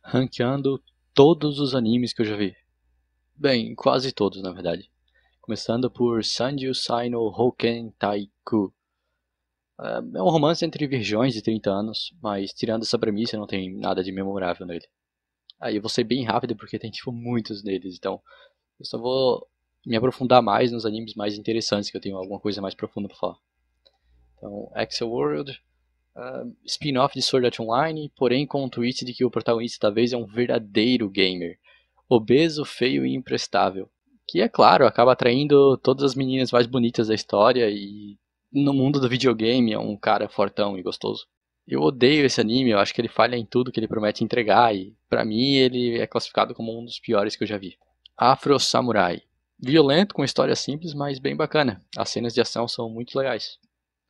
ranqueando todos os animes que eu já vi. Bem, quase todos, na verdade. Começando por Sanju Sai no Hoken Taiku. É um romance entre virgões de 30 anos, mas tirando essa premissa não tem nada de memorável nele. Aí eu vou ser bem rápido porque tem tipo muitos deles, então eu só vou me aprofundar mais nos animes mais interessantes, que eu tenho alguma coisa mais profunda pra falar. Então, Axel World, spin-off de Sword Art Online, porém com um twist de que o protagonista da vez é um verdadeiro gamer, obeso, feio e imprestável, que é claro, acaba atraindo todas as meninas mais bonitas da história e no mundo do videogame é um cara fortão e gostoso. Eu odeio esse anime, eu acho que ele falha em tudo que ele promete entregar e pra mim ele é classificado como um dos piores que eu já vi. Afro Samurai. Violento, com história simples, mas bem bacana. As cenas de ação são muito legais.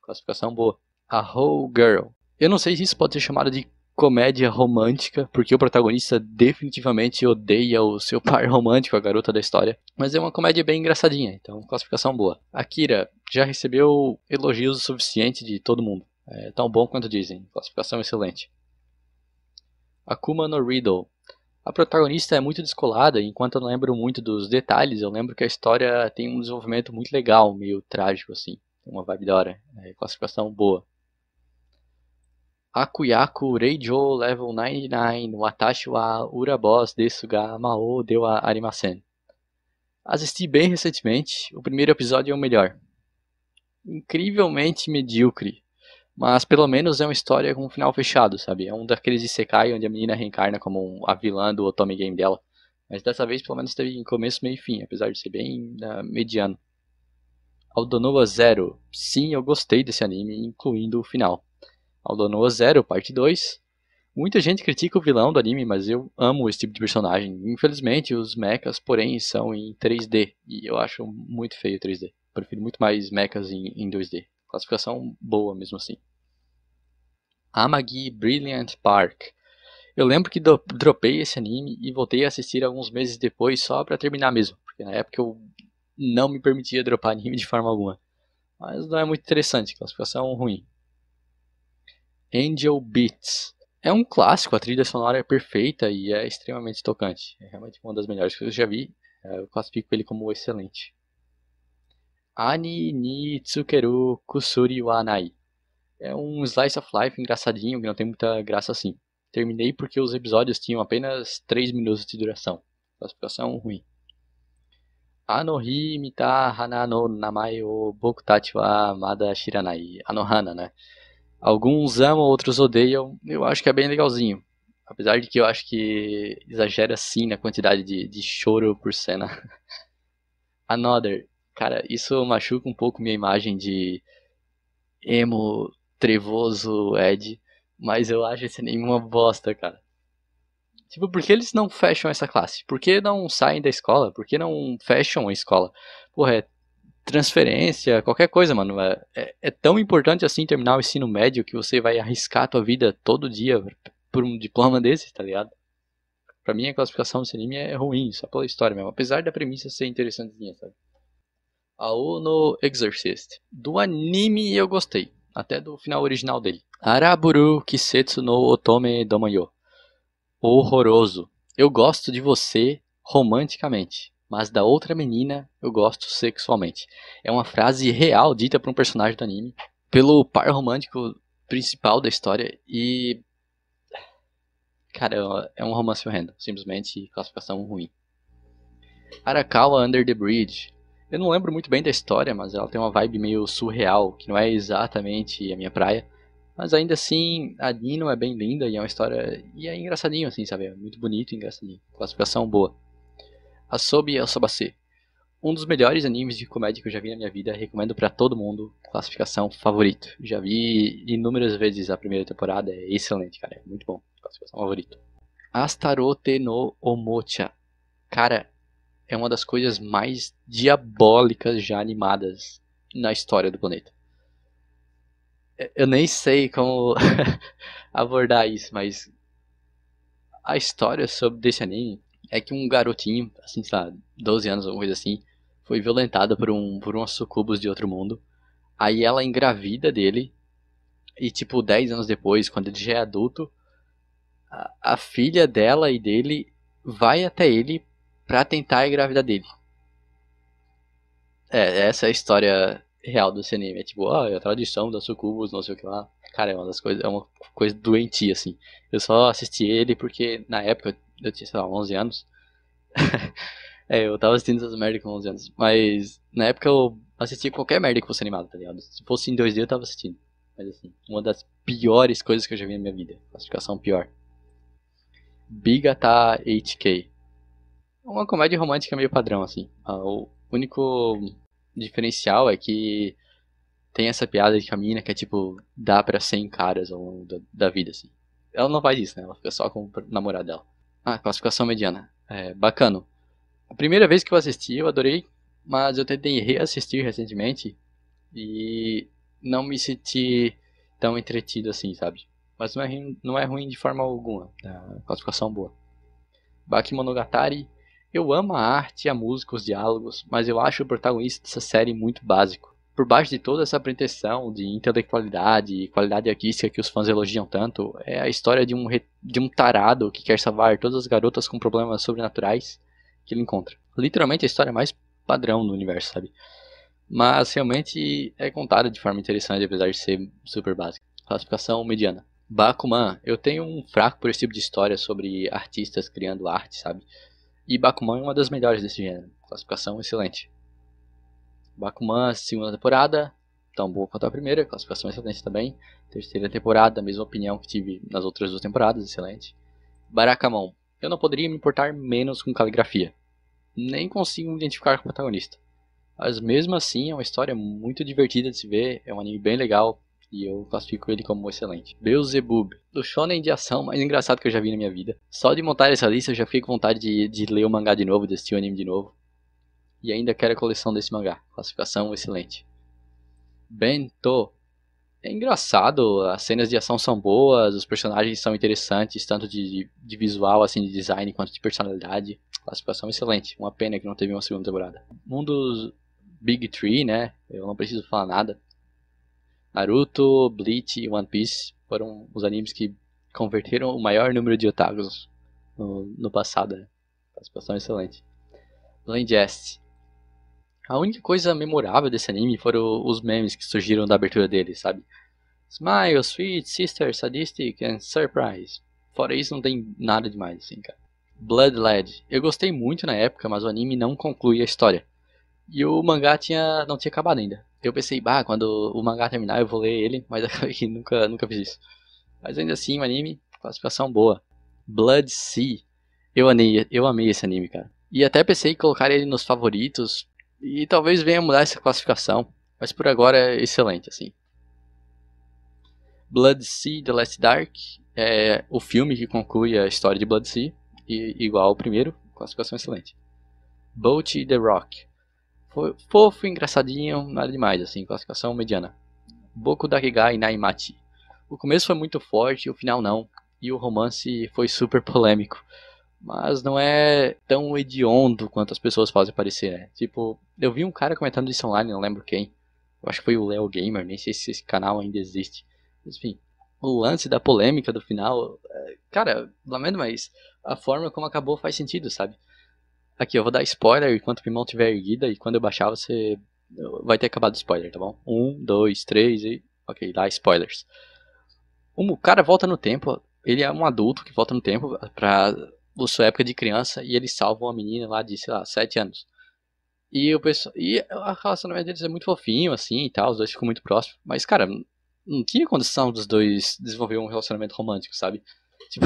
Classificação boa. A Whole Girl. Eu não sei se isso pode ser chamado de comédia romântica, porque o protagonista definitivamente odeia o seu par romântico, a garota da história. Mas é uma comédia bem engraçadinha, então classificação boa. Akira já recebeu elogios o suficiente de todo mundo. É tão bom quanto dizem. Classificação excelente. Akuma no Riddle. A protagonista é muito descolada, e enquanto eu não lembro muito dos detalhes, eu lembro que a história tem um desenvolvimento muito legal, meio trágico assim. Tem uma vibe da hora. Classificação boa. Akuyaku Reijo Level 99 Watashi wa Uraboss desu ga Mao de wa arimasen. Assisti bem recentemente, o primeiro episódio é o melhor. Incrivelmente medíocre, mas pelo menos é uma história com um final fechado, sabe? É um daqueles isekai onde a menina reencarna como a vilã do Otome Game dela. Mas dessa vez pelo menos teve começo, meio e fim, apesar de ser bem mediano. Aldonoa Zero. Sim, eu gostei desse anime, incluindo o final. Aldonoa Zero, parte 2. Muita gente critica o vilão do anime, mas eu amo esse tipo de personagem. Infelizmente, os mechas, porém, são em 3D. E eu acho muito feio 3D. Prefiro muito mais mechas em 2D. Classificação boa mesmo assim. Amagi Brilliant Park. Eu lembro que dropei esse anime e voltei a assistir alguns meses depois só pra terminar mesmo. Porque na época eu não me permitia dropar anime de forma alguma. Mas não é muito interessante, classificação ruim. Angel Beats. É um clássico, a trilha sonora é perfeita e é extremamente tocante. É realmente uma das melhores que eu já vi. Eu classifico ele como excelente. Ani ni Tsukeru Kusuri wa Nai. É um slice of life engraçadinho que não tem muita graça assim. Terminei porque os episódios tinham apenas 3 minutos de duração. Classificação ruim. Anohi mita hana no namae o boku tachi wa mada shiranai. Anohana, né? Alguns amam, outros odeiam. Eu acho que é bem legalzinho. Apesar de que eu acho que exagera sim na quantidade de choro por cena. Another. Cara, isso machuca um pouco minha imagem de emo, trevoso, Ed. Mas eu acho esse anime uma bosta, cara. Tipo, por que eles não fecham essa classe? Por que não saem da escola? Por que não fecham a escola? Porra, é transferência, qualquer coisa, mano. É tão importante assim terminar o ensino médio que você vai arriscar a tua vida todo dia por um diploma desse, tá ligado? Pra mim a classificação desse anime é ruim, só pela história mesmo. Apesar da premissa ser interessantezinha, sabe? Ao no Exorcist. Do anime eu gostei, até do final original dele. Araburu Kisetsu no Otome Domayo. Horroroso. Eu gosto de você romanticamente, mas da outra menina eu gosto sexualmente. É uma frase real dita por um personagem do anime, pelo par romântico principal da história e... Cara, é um romance horrendo, simplesmente classificação ruim. Arakawa Under the Bridge. Eu não lembro muito bem da história, mas ela tem uma vibe meio surreal, que não é exatamente a minha praia. Mas ainda assim, a Nino é bem linda e é uma história... E é engraçadinho assim, sabe? É muito bonito e engraçadinho. Classificação boa. Asobi Asobase. Um dos melhores animes de comédia que eu já vi na minha vida. Recomendo pra todo mundo. Classificação favorito. Já vi inúmeras vezes a primeira temporada. É excelente, cara. É muito bom. Classificação favorito. Astarote no Omocha. Cara, é uma das coisas mais diabólicas já animadas na história do planeta. Eu nem sei como abordar isso, mas a história sobre desse anime é que um garotinho, assim, sei lá, 12 anos, alguma coisa assim, foi violentado por umas sucubus de outro mundo. Aí ela engravida dele e, tipo, 10 anos depois, quando ele já é adulto, a filha dela e dele vai até ele pra tentar engravidar dele. Essa é a história real do anime. É tipo, é a tradição das sucubus, não sei o que lá. Cara, é uma coisa doentia, assim. Eu só assisti ele porque na época eu tinha, sei lá, 11 anos. Eu tava assistindo essas merdas com 11 anos. Mas na época eu assistia qualquer merda que fosse animada, tá ligado? Se fosse em 2D eu tava assistindo. Mas assim, uma das piores coisas que eu já vi na minha vida. Classificação pior. Bigata 8K. Uma comédia romântica meio padrão, assim. O único diferencial é que tem essa piada de que a mina que é tipo, dá pra 100 caras ao longo da vida, assim. Ela não faz isso, né? Ela fica só com o namorado dela. Classificação mediana. Bacana. A primeira vez que eu assisti, eu adorei, mas eu tentei reassistir recentemente e não me senti tão entretido assim, sabe? Mas não é ruim de forma alguma. Classificação boa. Bakemonogatari. Eu amo a arte, a música, os diálogos, mas eu acho o protagonista dessa série muito básico. Por baixo de toda essa pretensão de intelectualidade e qualidade artística que os fãs elogiam tanto, é a história de um tarado que quer salvar todas as garotas com problemas sobrenaturais que ele encontra. Literalmente a história mais padrão do universo, sabe? Mas realmente é contada de forma interessante, apesar de ser super básica. Classificação mediana. Bakuman, eu tenho um fraco por esse tipo de história sobre artistas criando arte, sabe? E Bakuman é uma das melhores desse gênero. Classificação excelente. Bakuman, segunda temporada, tão boa quanto a primeira, classificação excelente também. Terceira temporada, mesma opinião que tive nas outras duas temporadas, excelente. Barakamon, eu não poderia me importar menos com caligrafia. Nem consigo me identificar com o protagonista. Mas mesmo assim é uma história muito divertida de se ver, é um anime bem legal e eu classifico ele como excelente. Beelzebub, do shonen de ação mais engraçado que eu já vi na minha vida. Só de montar essa lista eu já fiquei com vontade de ler o mangá de novo, de assistir o anime de novo. E ainda quero a coleção desse mangá, classificação excelente. Bento, é engraçado, as cenas de ação são boas, os personagens são interessantes, tanto de visual, assim, de design, quanto de personalidade. Classificação excelente, uma pena que não teve uma segunda temporada. Mundos Big Three, né? Eu não preciso falar nada. Naruto, Bleach e One Piece foram os animes que converteram o maior número de otakus no passado, né? Participação excelente. Blind Est. A única coisa memorável desse anime foram os memes que surgiram da abertura dele, sabe? Smile, Sweet, Sister, Sadistic and Surprise. Fora isso, não tem nada demais, assim, cara. Blood Led. Eu gostei muito na época, mas o anime não conclui a história. E o mangá não tinha acabado ainda. Eu pensei, quando o mangá terminar eu vou ler ele, mas acabei que nunca fiz isso. Mas ainda assim, o anime, classificação boa. Blood Sea. Eu amei esse anime, cara. E até pensei em colocar ele nos favoritos. E talvez venha mudar essa classificação. Mas por agora é excelente, assim. Blood Sea The Last Dark é o filme que conclui a história de Blood Sea. E igual ao primeiro, classificação excelente. Boat The Rock. Foi fofo, engraçadinho, nada demais, assim, classificação mediana. Boku Dakigai Naimachi. O começo foi muito forte, o final não. E o romance foi super polêmico. Mas não é tão hediondo quanto as pessoas fazem parecer, né? Tipo, eu vi um cara comentando isso online, não lembro quem. Eu acho que foi o Leo Gamer, nem sei se esse canal ainda existe. Mas, enfim, o lance da polêmica do final... Cara, lamento, mas a forma como acabou faz sentido, sabe? Aqui, eu vou dar spoiler enquanto minha mão estiver erguida e quando eu baixar você vai ter acabado o spoiler, tá bom? 1, 2, 3 e... Ok, dá spoilers. O cara volta no tempo, ele é um adulto que volta no tempo pra sua época de criança e ele salva uma menina lá de, sei lá, 7 anos. E o relacionamento deles é muito fofinho, assim, e tal, os dois ficam muito próximos. Mas, cara, não tinha condição dos dois desenvolver um relacionamento romântico, sabe? Tipo,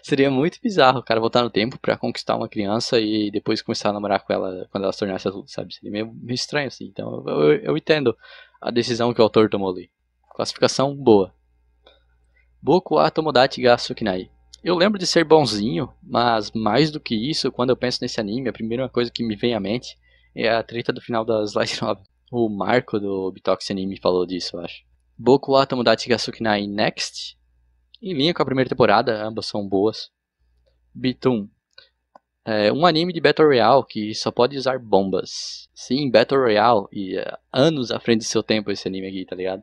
seria muito bizarro o cara voltar no tempo pra conquistar uma criança e depois começar a namorar com ela quando ela se tornasse adulta, sabe? Seria meio estranho, assim. Então, eu entendo a decisão que o autor tomou ali. Classificação boa. Boku wa Tomodachi ga Sukinai. Eu lembro de ser bonzinho, mas mais do que isso, quando eu penso nesse anime, a primeira coisa que me vem à mente é a treta do final das Light Novel. O Marco do Bitox Anime falou disso, eu acho. Boku wa Tomodachi ga Sukinai Next. Em linha com a primeira temporada, ambas são boas. Bitum. É um anime de Battle Royale que só pode usar bombas. Sim, Battle Royale, e anos à frente do seu tempo esse anime aqui, tá ligado?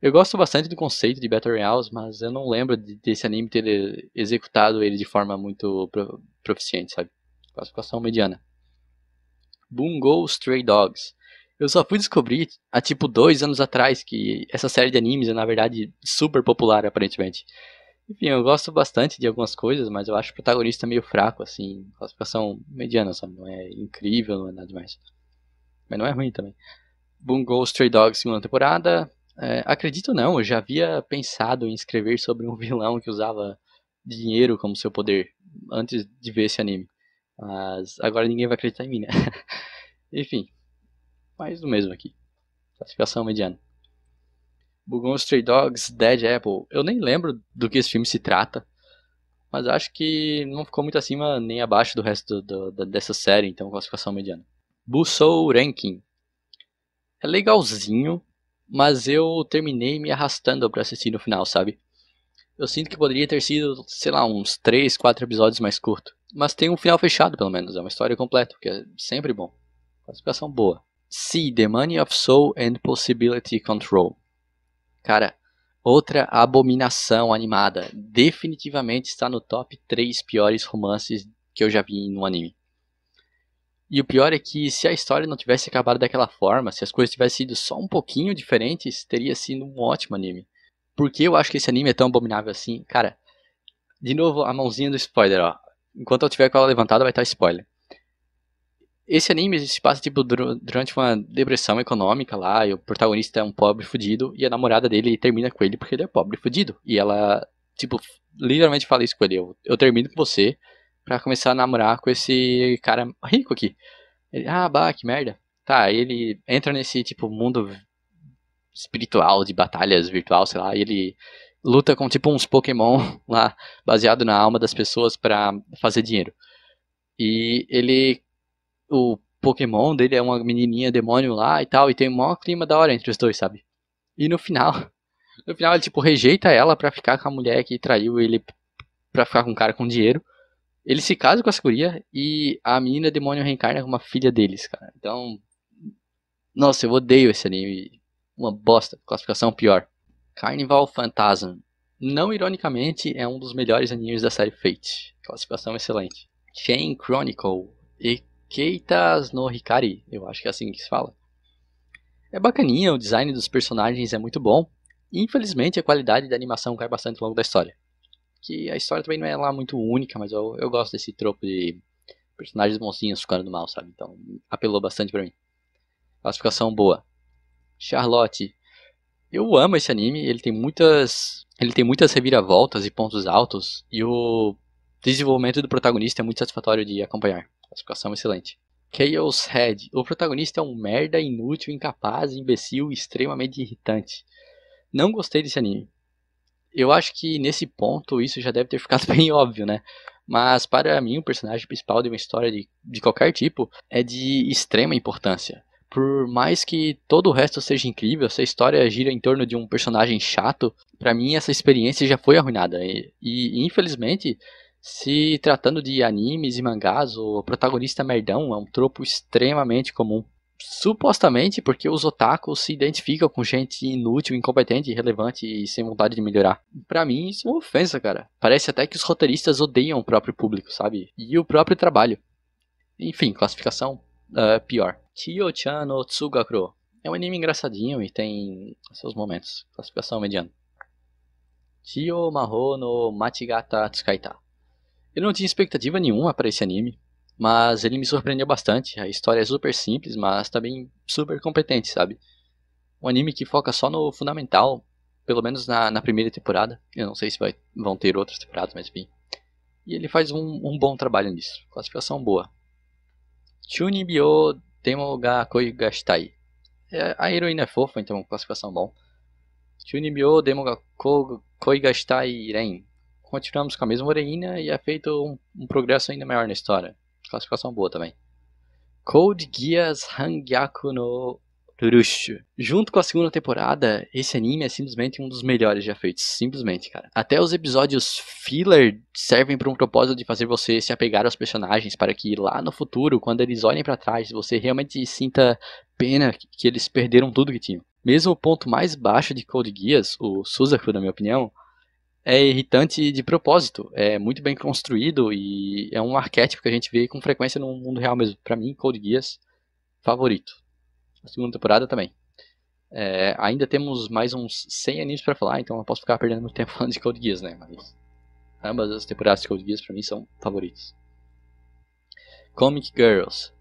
Eu gosto bastante do conceito de Battle Royales, mas eu não lembro desse anime ter executado ele de forma muito proficiente, sabe? Classificação mediana. Bungo Stray Dogs. Eu só fui descobrir há tipo 2 anos atrás que essa série de animes é na verdade super popular aparentemente. Enfim, eu gosto bastante de algumas coisas, mas eu acho o protagonista meio fraco, assim, classificação mediana, sabe? Não é incrível, não é nada demais. Mas não é ruim também. Bungo Stray Dogs, segunda temporada. Acredito ou não, eu já havia pensado em escrever sobre um vilão que usava dinheiro como seu poder antes de ver esse anime. Mas agora ninguém vai acreditar em mim, né? Enfim, mais do mesmo aqui. Classificação mediana. Bungo Stray Dogs, Dead Apple. Eu nem lembro do que esse filme se trata, mas acho que não ficou muito acima nem abaixo do resto dessa série, então classificação mediana. Busou Ranking. É legalzinho, mas eu terminei me arrastando pra assistir no final, sabe? Eu sinto que poderia ter sido, sei lá, uns 3, 4 episódios mais curto. Mas tem um final fechado, pelo menos. É uma história completa, que é sempre bom. Classificação boa. C. The Money of Soul and Possibility Control. Cara, outra abominação animada. Definitivamente está no top 3 piores romances que eu já vi no anime. E o pior é que se a história não tivesse acabado daquela forma, se as coisas tivessem sido só um pouquinho diferentes, teria sido um ótimo anime. Por que eu acho que esse anime é tão abominável assim? Cara, de novo a mãozinha do spoiler, ó. Enquanto eu tiver com ela levantada vai estar spoiler. Esse anime se passa tipo durante uma depressão econômica lá, e o protagonista é um pobre fudido, e a namorada dele termina com ele porque ele é pobre fudido. E ela, tipo, literalmente fala isso com ele, eu termino com você pra começar a namorar com esse cara rico aqui. Ele, bah, que merda. Tá, ele entra nesse, tipo, mundo espiritual, de batalhas virtual, sei lá, e ele luta com, tipo, uns Pokémon lá, baseado na alma das pessoas pra fazer dinheiro. E o Pokémon dele é uma menininha demônio lá e tal, e tem um maior clima da hora entre os dois, sabe? E no final, ele, tipo, rejeita ela pra ficar com a mulher que traiu ele pra ficar com um cara com dinheiro. Ele se casa com essa guria e a menina demônio reencarna com uma filha deles, cara. Então, nossa, eu odeio esse anime. Uma bosta. Classificação pior. Carnival Phantasm. Não ironicamente, é um dos melhores animes da série Fate. Classificação excelente. Chain Chronicle. Ekeitas no Hikari. Eu acho que é assim que se fala. É bacaninha, o design dos personagens é muito bom. Infelizmente, a qualidade da animação cai bastante ao longo da história. Que a história também não é lá muito única, mas eu gosto desse tropo de personagens bonzinhos ficando do mal, sabe? Então, apelou bastante pra mim. Classificação boa. Charlotte. Eu amo esse anime, ele tem muitas reviravoltas e pontos altos, e o desenvolvimento do protagonista é muito satisfatório de acompanhar. Classificação excelente. Chaos Head. O protagonista é um merda, inútil, incapaz, imbecil e extremamente irritante. Não gostei desse anime. Eu acho que nesse ponto isso já deve ter ficado bem óbvio, né? Mas para mim o personagem principal de uma história de qualquer tipo é de extrema importância. Por mais que todo o resto seja incrível, se a história gira em torno de um personagem chato, pra mim essa experiência já foi arruinada. E infelizmente, se tratando de animes e mangás, o protagonista merdão é um tropo extremamente comum. Supostamente porque os otakus se identificam com gente inútil, incompetente, irrelevante e sem vontade de melhorar. Pra mim isso é uma ofensa, cara. Parece até que os roteiristas odeiam o próprio público, sabe? E o próprio trabalho. Enfim, classificação pior. Chiyo-chan no Tsugakuro. É um anime engraçadinho e tem seus momentos. Classificação mediana. Chiyo Maho no Machigata Tsukaita. Eu não tinha expectativa nenhuma para esse anime, mas ele me surpreendeu bastante. A história é super simples, mas também super competente, sabe? Um anime que foca só no fundamental, pelo menos na primeira temporada. Eu não sei se vão ter outras temporadas, mas enfim. E ele faz um bom trabalho nisso. Classificação boa. Chunibyo Demo ga Koi ga Shitai. A heroína é fofa, então classificação bom. Chunibyo Demo ga Koi ga Shitai Ren. Continuamos com a mesma heroína e é feito um progresso ainda maior na história. Classificação boa também. Code Geass Hangyaku no Rurushou. Junto com a segunda temporada, esse anime é simplesmente um dos melhores já feitos. Simplesmente, cara. Até os episódios filler servem para um propósito de fazer você se apegar aos personagens para que lá no futuro, quando eles olhem para trás, você realmente sinta pena que eles perderam tudo que tinham. Mesmo o ponto mais baixo de Code Geass, o Suzaku, na minha opinião, é irritante de propósito. É muito bem construído e é um arquétipo que a gente vê com frequência no mundo real mesmo. Pra mim, Code Geass, favorito. A segunda temporada também. Ainda temos mais uns 100 animes pra falar, então eu posso ficar perdendo muito tempo falando de Code Geass, né? Mas ambas as temporadas de Code Geass pra mim são favoritas. Comic Girls.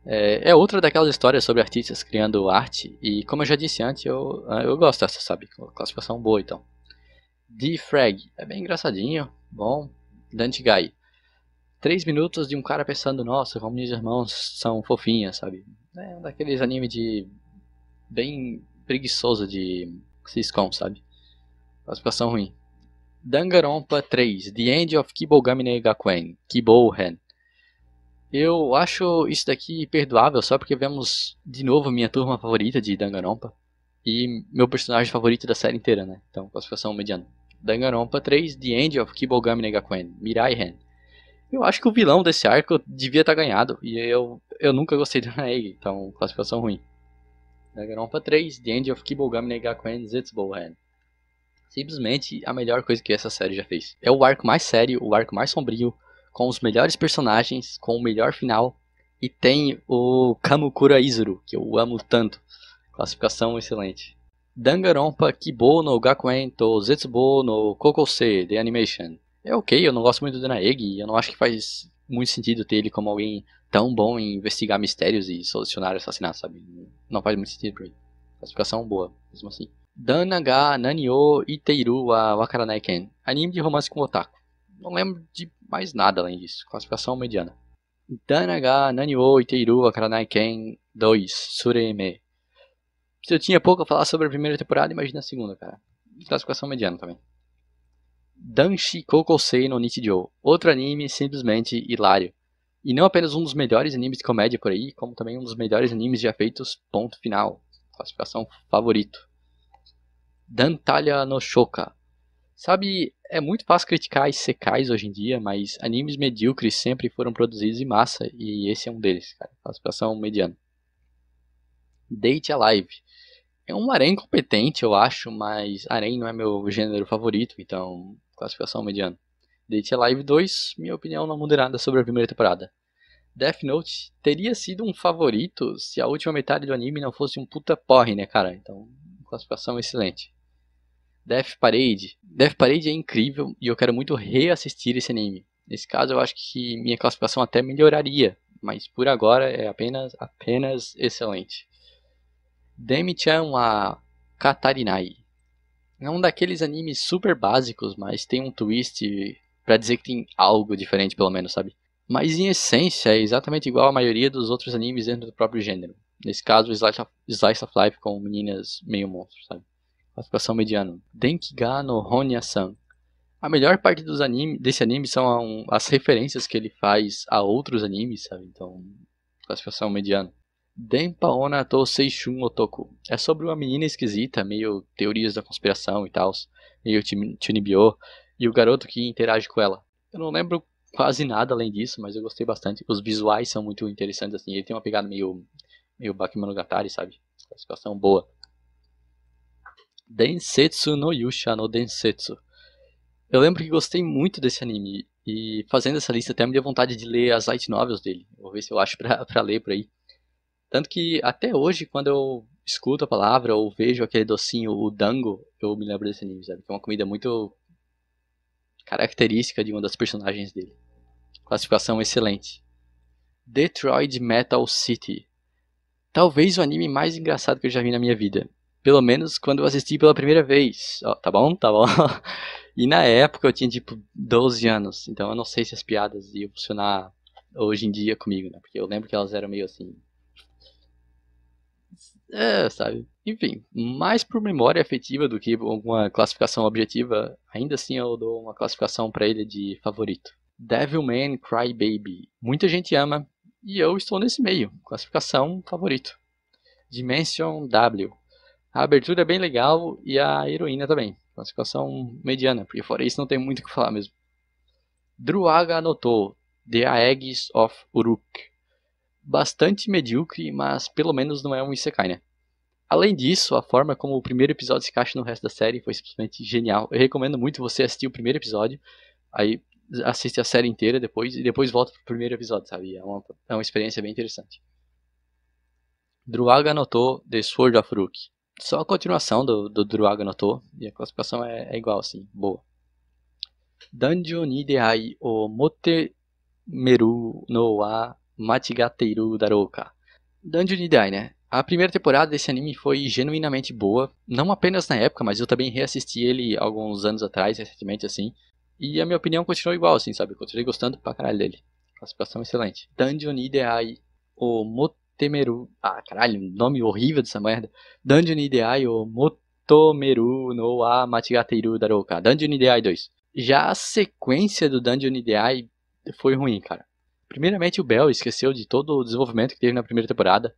É outra daquelas histórias sobre artistas criando arte, e como eu já disse antes, eu gosto dessa, sabe? Classificação boa, então. D-Frag, é bem engraçadinho, bom. Dante Guy, 3 minutos de um cara pensando, nossa, como minhas irmãos são fofinhas, sabe? É um daqueles animes de bem preguiçoso de sitcom, sabe? Classificação ruim. Danganronpa 3, The End of Kibougamine Gakuen, Kibouhen. Eu acho isso daqui perdoável só porque vemos de novo minha turma favorita de Danganronpa e meu personagem favorito da série inteira, né? Então, classificação mediana. Danganronpa 3, The End of Kibougamine Gakuen, Mirai Hen. Eu acho que o vilão desse arco devia estar ganhado e eu nunca gostei do Naegi, então classificação ruim. Danganronpa 3, The End of Kibougamine Gakuen, Zetsubou Hen. Simplesmente a melhor coisa que essa série já fez. É o arco mais sério, o arco mais sombrio, com os melhores personagens, com o melhor final. E tem o Kamukura Izuru, que eu amo tanto. Classificação excelente. Danganronpa Kibou no Gakuen to Zetsubou no Kokosei The Animation. É ok, eu não gosto muito do Naegi, eu não acho que faz muito sentido ter ele como alguém tão bom em investigar mistérios e solucionar assassinatos, sabe? Não faz muito sentido pra ele. Classificação boa, mesmo assim. Dan ga nani o iteiru wa wakaranai ken. Anime de romance com otaku. Não lembro de mais nada além disso. Classificação mediana. Dan ga nani o iteiru wa wakaranai ken 2. Sureme. Se eu tinha pouco a falar sobre a primeira temporada, imagina a segunda, cara. Classificação mediana também. Danshi Kokosei no Nichijou. Outro anime simplesmente hilário. E não apenas um dos melhores animes de comédia por aí, como também um dos melhores animes já feitos, ponto final. Classificação favorito. Dantalha no Shoka. Sabe, é muito fácil criticar isekais hoje em dia, mas animes medíocres sempre foram produzidos em massa, e esse é um deles, cara. Classificação mediana. Date Alive. É um harém competente, eu acho, mas harém não é meu gênero favorito, então classificação mediana. Date Alive 2, minha opinião não muda nada sobre a primeira temporada. Death Note teria sido um favorito se a última metade do anime não fosse um puta porre, né, cara? Então, classificação excelente. Death Parade. Death Parade é incrível e eu quero muito reassistir esse anime. Nesse caso, eu acho que minha classificação até melhoraria, mas por agora é apenas excelente. Demi-chan wa Katarinai. É um daqueles animes super básicos, mas tem um twist pra dizer que tem algo diferente, pelo menos, sabe? Mas em essência é exatamente igual à maioria dos outros animes dentro do próprio gênero. Nesse caso, Slice of Life com meninas meio monstros, sabe? Classificação mediana. Denkiga no Honya-san. A melhor parte desse anime são as referências que ele faz a outros animes, sabe? Então, classificação mediana. Denpa Onna to Seishun Otoku. É sobre uma menina esquisita, meio teorias da conspiração e tal, meio Chunibyo, e o garoto que interage com ela. Eu não lembro quase nada além disso, mas eu gostei bastante. Os visuais são muito interessantes, assim. Ele tem uma pegada meio Bakemonogatari, sabe? Classificação boa. Densetsu no Yusha no Densetsu. Eu lembro que gostei muito desse anime. E fazendo essa lista até me deu vontade de ler as light novels dele. Vou ver se eu acho pra ler por aí. Tanto que até hoje, quando eu escuto a palavra ou vejo aquele docinho, o dango, eu me lembro desse anime, sabe? Que é uma comida muito característica de uma das personagens dele. Classificação excelente. Detroit Metal City. Talvez o anime mais engraçado que eu já vi na minha vida. Pelo menos quando eu assisti pela primeira vez. Oh, tá bom? Tá bom. E na época eu tinha tipo 12 anos. Então eu não sei se as piadas iam funcionar hoje em dia comigo, né? Porque eu lembro que elas eram meio assim. Sabe? Enfim, mais por memória afetiva do que alguma classificação objetiva, ainda assim eu dou uma classificação pra ele de favorito. Devilman Crybaby. Muita gente ama e eu estou nesse meio. Classificação favorito. Dimension W. A abertura é bem legal e a heroína também. Classificação mediana, porque fora isso não tem muito o que falar mesmo. Druaga anotou The Aegis of Uruk. Bastante medíocre, mas pelo menos não é um isekai, né? Além disso, a forma como o primeiro episódio se encaixa no resto da série foi simplesmente genial. Eu recomendo muito você assistir o primeiro episódio, aí assiste a série inteira depois e depois volta pro primeiro episódio, sabe? É uma experiência bem interessante. Druaga no The Sword of Rook. Só a continuação do Druaga no e a classificação é igual, assim, boa. Danjo ni Dehai o Motemeru no wa Machigateiru Darouka. Danjo ni Dehai, né? A primeira temporada desse anime foi genuinamente boa, não apenas na época, mas eu também reassisti ele alguns anos atrás, recentemente, assim. E a minha opinião continuou igual, assim, sabe? Eu continuei gostando pra caralho dele. Classificação excelente. Danjo ni Dehai o Motemeru... Ah, caralho, nome horrível dessa merda. Danjo ni Dehai o Motomeru no wa Machigateiru Darouka. Danjo ni Dehai 2. Já a sequência do Danjo ni Dehai foi ruim, cara. Primeiramente, o Bell esqueceu de todo o desenvolvimento que teve na primeira temporada.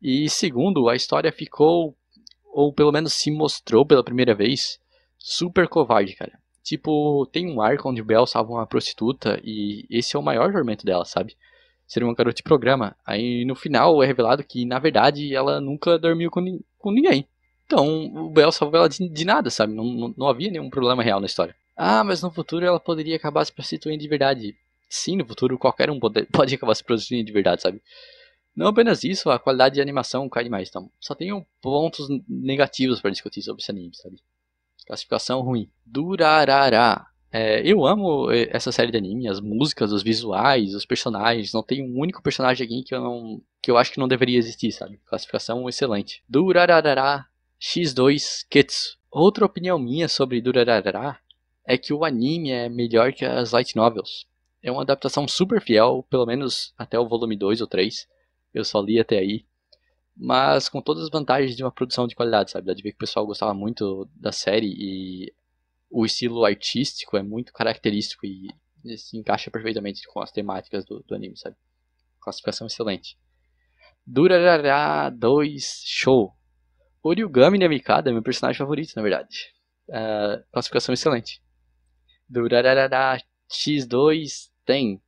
E segundo, a história ficou, ou pelo menos se mostrou pela primeira vez, super covarde, cara. Tipo, tem um arco onde o Bell salva uma prostituta e esse é o maior tormento dela, sabe? Ser uma garota de programa. Aí no final é revelado que, na verdade, ela nunca dormiu com ninguém. Então, o Bell salvou ela de nada, sabe? Não havia nenhum problema real na história. Ah, mas no futuro ela poderia acabar se prostituindo de verdade. Sim, no futuro qualquer um pode acabar se prostituindo de verdade, sabe? Não apenas isso, a qualidade de animação cai demais. Então, só tenho pontos negativos para discutir sobre esse anime, sabe? Classificação ruim. Durarara. Eu amo essa série de anime, as músicas, os visuais, os personagens. Não tem um único personagem aqui que eu acho que não deveria existir, sabe? Classificação excelente. Durarara X2 Ketsu. Outra opinião minha sobre Durarara é que o anime é melhor que as light novels. É uma adaptação super fiel, pelo menos até o volume 2 ou 3. Eu só li até aí. Mas com todas as vantagens de uma produção de qualidade, sabe? Dá de ver que o pessoal gostava muito da série e o estilo artístico é muito característico e se encaixa perfeitamente com as temáticas do anime, sabe? Classificação excelente. Durarara 2 Show. Origami no Mikado é meu personagem favorito, na verdade. Classificação excelente. Durarara X2 tem.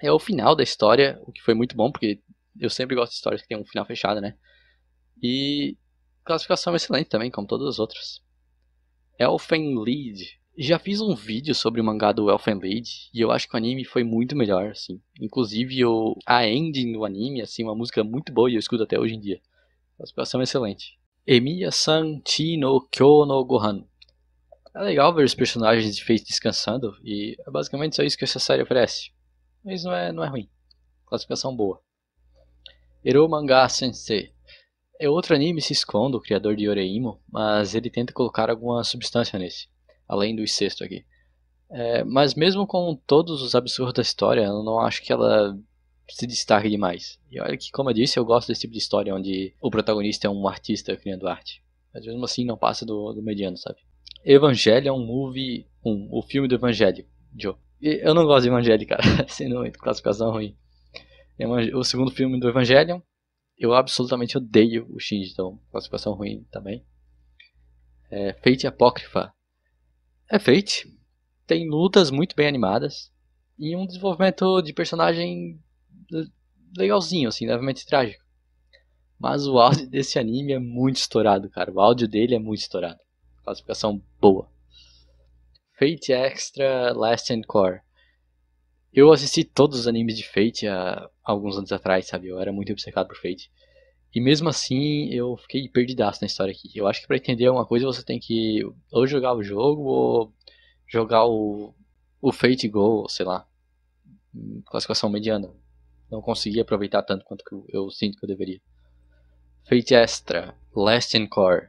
É o final da história, o que foi muito bom, porque eu sempre gosto de histórias que tem um final fechado, né? E classificação excelente também, como todas as outras. Elfen Lied. Já fiz um vídeo sobre o mangá do Elfen Lied e eu acho que o anime foi muito melhor, assim. Inclusive a ending do anime, assim, uma música muito boa e eu escuto até hoje em dia. Classificação excelente. Emiya-san Chi no Kyo no Gohan. É legal ver os personagens de Fate descansando e é basicamente só isso que essa série oferece. Mas não é ruim. Classificação boa. Ero Manga Sensei. É outro anime Siscon, do criador de Yoreimo, mas ele tenta colocar alguma substância nesse, além do sexto aqui. Mas mesmo com todos os absurdos da história, eu não acho que ela se destaque demais. E olha que, como eu disse, eu gosto desse tipo de história onde o protagonista é um artista criando arte. Mas mesmo assim não passa do mediano, sabe? Evangelion Movie 1, o filme do Evangelho, Joe. Eu não gosto de Evangelho, cara, sendo classificação ruim. O segundo filme do Evangelion, eu absolutamente odeio o Shinji, então classificação ruim também. Fate Apócrifa. Fate. Tem lutas muito bem animadas e um desenvolvimento de personagem legalzinho, assim, levemente trágico. Mas o áudio desse anime é muito estourado, cara. O áudio dele é muito estourado. Classificação boa. Fate Extra Last Encore. Eu assisti todos os animes de Fate há alguns anos atrás, sabe? Eu era muito obcecado por Fate. E mesmo assim, eu fiquei perdidaço na história aqui. Eu acho que pra entender uma coisa, você tem que ou jogar o jogo, ou jogar o Fate Go, sei lá. Classificação mediana. Não consegui aproveitar tanto quanto que eu sinto que eu deveria. Fate Extra, Last Encore,